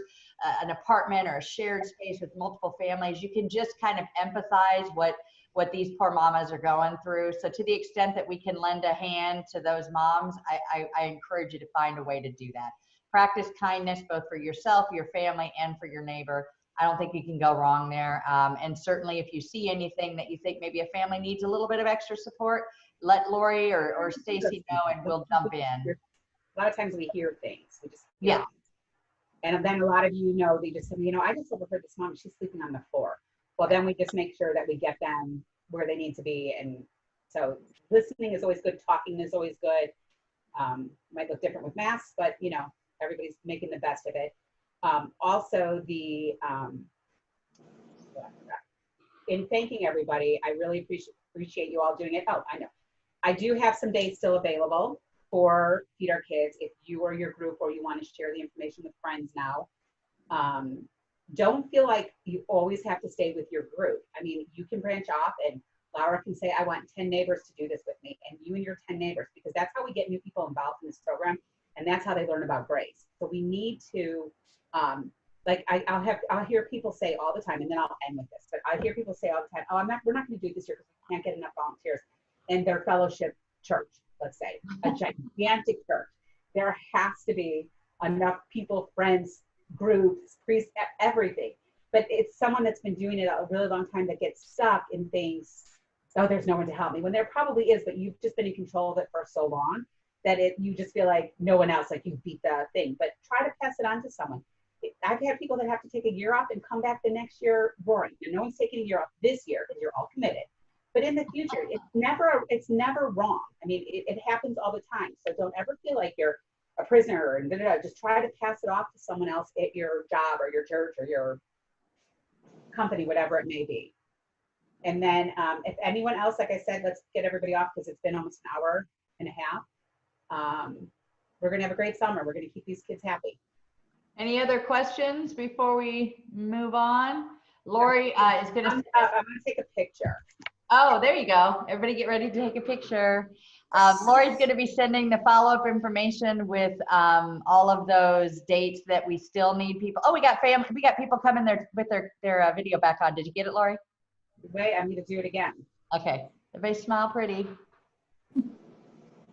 S2: an apartment or a shared space with multiple families, you can just kind of empathize what these poor mamas are going through. So to the extent that we can lend a hand to those moms, I encourage you to find a way to do that. Practice kindness, both for yourself, your family, and for your neighbor. I don't think you can go wrong there. And certainly if you see anything that you think maybe a family needs a little bit of extra support, let Lori or Stacy know and we'll jump in.
S1: A lot of times we hear things. We just
S2: Yeah.
S1: And then a lot of you know, they just say, I just overheard this mom, she's sleeping on the floor. Well, then we just make sure that we get them where they need to be. And so listening is always good. Talking is always good. Might look different with masks, but everybody's making the best of it. Also, in thanking everybody, I really appreciate you all doing it. Oh, I know. I do have some days still available for Feed Our Kids. If you or your group or you want to share the information with friends now, don't feel like you always have to stay with your group. I mean, you can branch off and Laura can say, I want 10 neighbors to do this with me, and you and your 10 neighbors, because that's how we get new people involved in this program. And that's how they learn about Grace. So we need to, I'll hear people say all the time, and then I'll end with this, but I hear people say all the time, we're not going to do it this year because we can't get enough volunteers in their fellowship church, let's say, a gigantic church. There has to be enough people, friends, groups, priests, everything. But it's someone that's been doing it a really long time that gets stuck in things, oh, there's no one to help me, when there probably is, but you've just been in control of it for so long that you just feel like no one else, like you beat the thing. But try to pass it on to someone. I've had people that have to take a year off and come back the next year roaring. And no one's taking a year off this year because you're all committed. But in the future, it's never wrong. I mean, it happens all the time. So don't ever feel like you're a prisoner and just try to pass it off to someone else at your job or your church or your company, whatever it may be. And then if anyone else, like I said, let's get everybody off because it's been almost an hour and a half. We're going to have a great summer. We're going to keep these kids happy.
S2: Any other questions before we move on? Lori is going to.
S1: I'm going to take a picture.
S2: Oh, there you go. Everybody get ready to take a picture. Lori's going to be sending the follow-up information with all of those dates that we still need people. Oh, we got people coming there with their video back on. Did you get it, Lori?
S1: Wait, I'm going to do it again.
S2: Okay. Everybody smile pretty.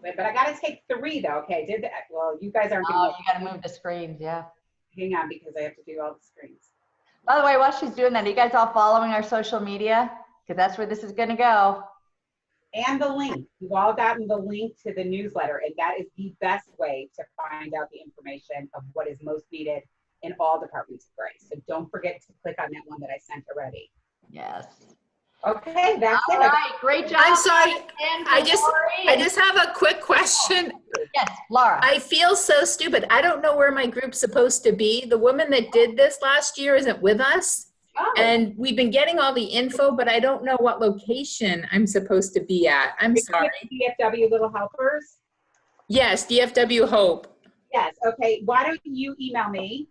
S1: Wait, but I got to take 3 though. Okay, well, you guys aren't going to.
S2: Oh, you got to move the screens, yeah.
S1: Hang on, because I have to do all the screens.
S2: By the way, while she's doing that, are you guys all following our social media? Because that's where this is going to go.
S1: And the link. You've all gotten the link to the newsletter, and that is the best way to find out the information of what is most needed in all departments of Grace. So don't forget to click on that one that I sent already.
S2: Yes.
S1: Okay, that's it.
S2: All right, great job.
S10: I'm sorry. I just have a quick question.
S2: Yes, Laura.
S10: I feel so stupid. I don't know where my group's supposed to be. The woman that did this last year isn't with us.
S1: Oh.
S10: And we've been getting all the info, but I don't know what location I'm supposed to be at. I'm sorry.
S1: DFW Little Helpers?
S10: Yes, DFW Hope.
S1: Yes, okay. Why don't you email me?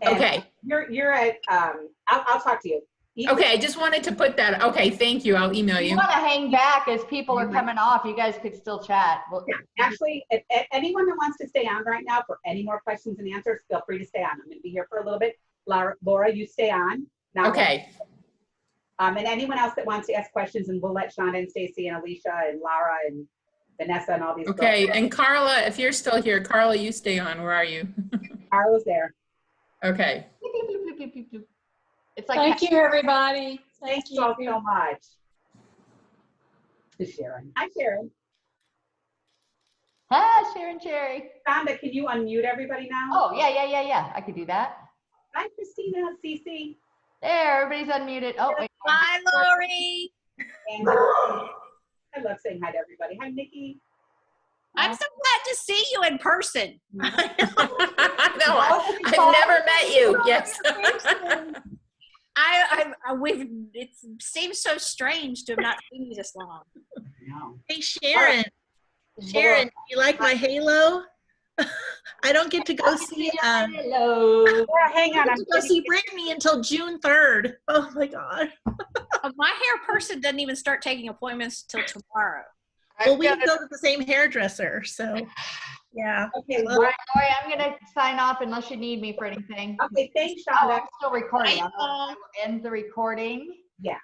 S1: And
S10: Okay.
S1: You're at, I'll talk to you.
S10: Okay, I just wanted to put that. Okay, thank you. I'll email
S2: You
S10: you.
S2: want to hang back as people are coming off. You guys could still chat. Well,
S1: Yeah, actually, if anyone that wants to stay on right now for any more questions and answers, feel free to stay on. I'm going to be here for a little bit. Laura, you stay on. Now,
S10: Okay.
S1: And anyone else that wants to ask questions, and we'll let Shonda and Stacy and Alicia and Laura and Vanessa and all these.
S10: Okay,
S1: girls.
S10: and Carla, if you're still here, Carla, you stay on. Where are you?
S1: Carla's there.
S10: Okay.
S2: it's like
S9: Thank you, everybody.
S1: Thank you all so much. To Sharon. Hi, Sharon.
S2: Hi, Sharon Cherry.
S1: Shonda, can you unmute everybody now?
S2: Oh, yeah. I could do that.
S1: Hi, Christina, Cece.
S2: There, everybody's unmuted. Oh, wait.
S9: Hi, Lori.
S1: And I love saying hi to everybody. Hi, Nikki.
S9: I'm so glad to see you in person.
S10: No, I've never met you. Yes.
S9: It seems so strange to have not seen you this long.
S1: No.
S11: Hey, Sharon. Sharon, you like my halo? I don't get to go see
S2: Hello.
S1: Yeah, hang on.
S11: I get to go see Brittany until June 3rd. Oh my God.
S9: My hair person doesn't even start taking appointments till tomorrow.
S11: Well, we go to the same hairdresser, so yeah.
S1: Okay,
S2: All right, Lori, I'm gonna sign off unless you need me for anything.
S1: okay, thanks,
S2: Oh,
S1: Shonda.
S2: I'm still recording.
S11: Bye,
S2: I will end the recording.
S1: Yeah.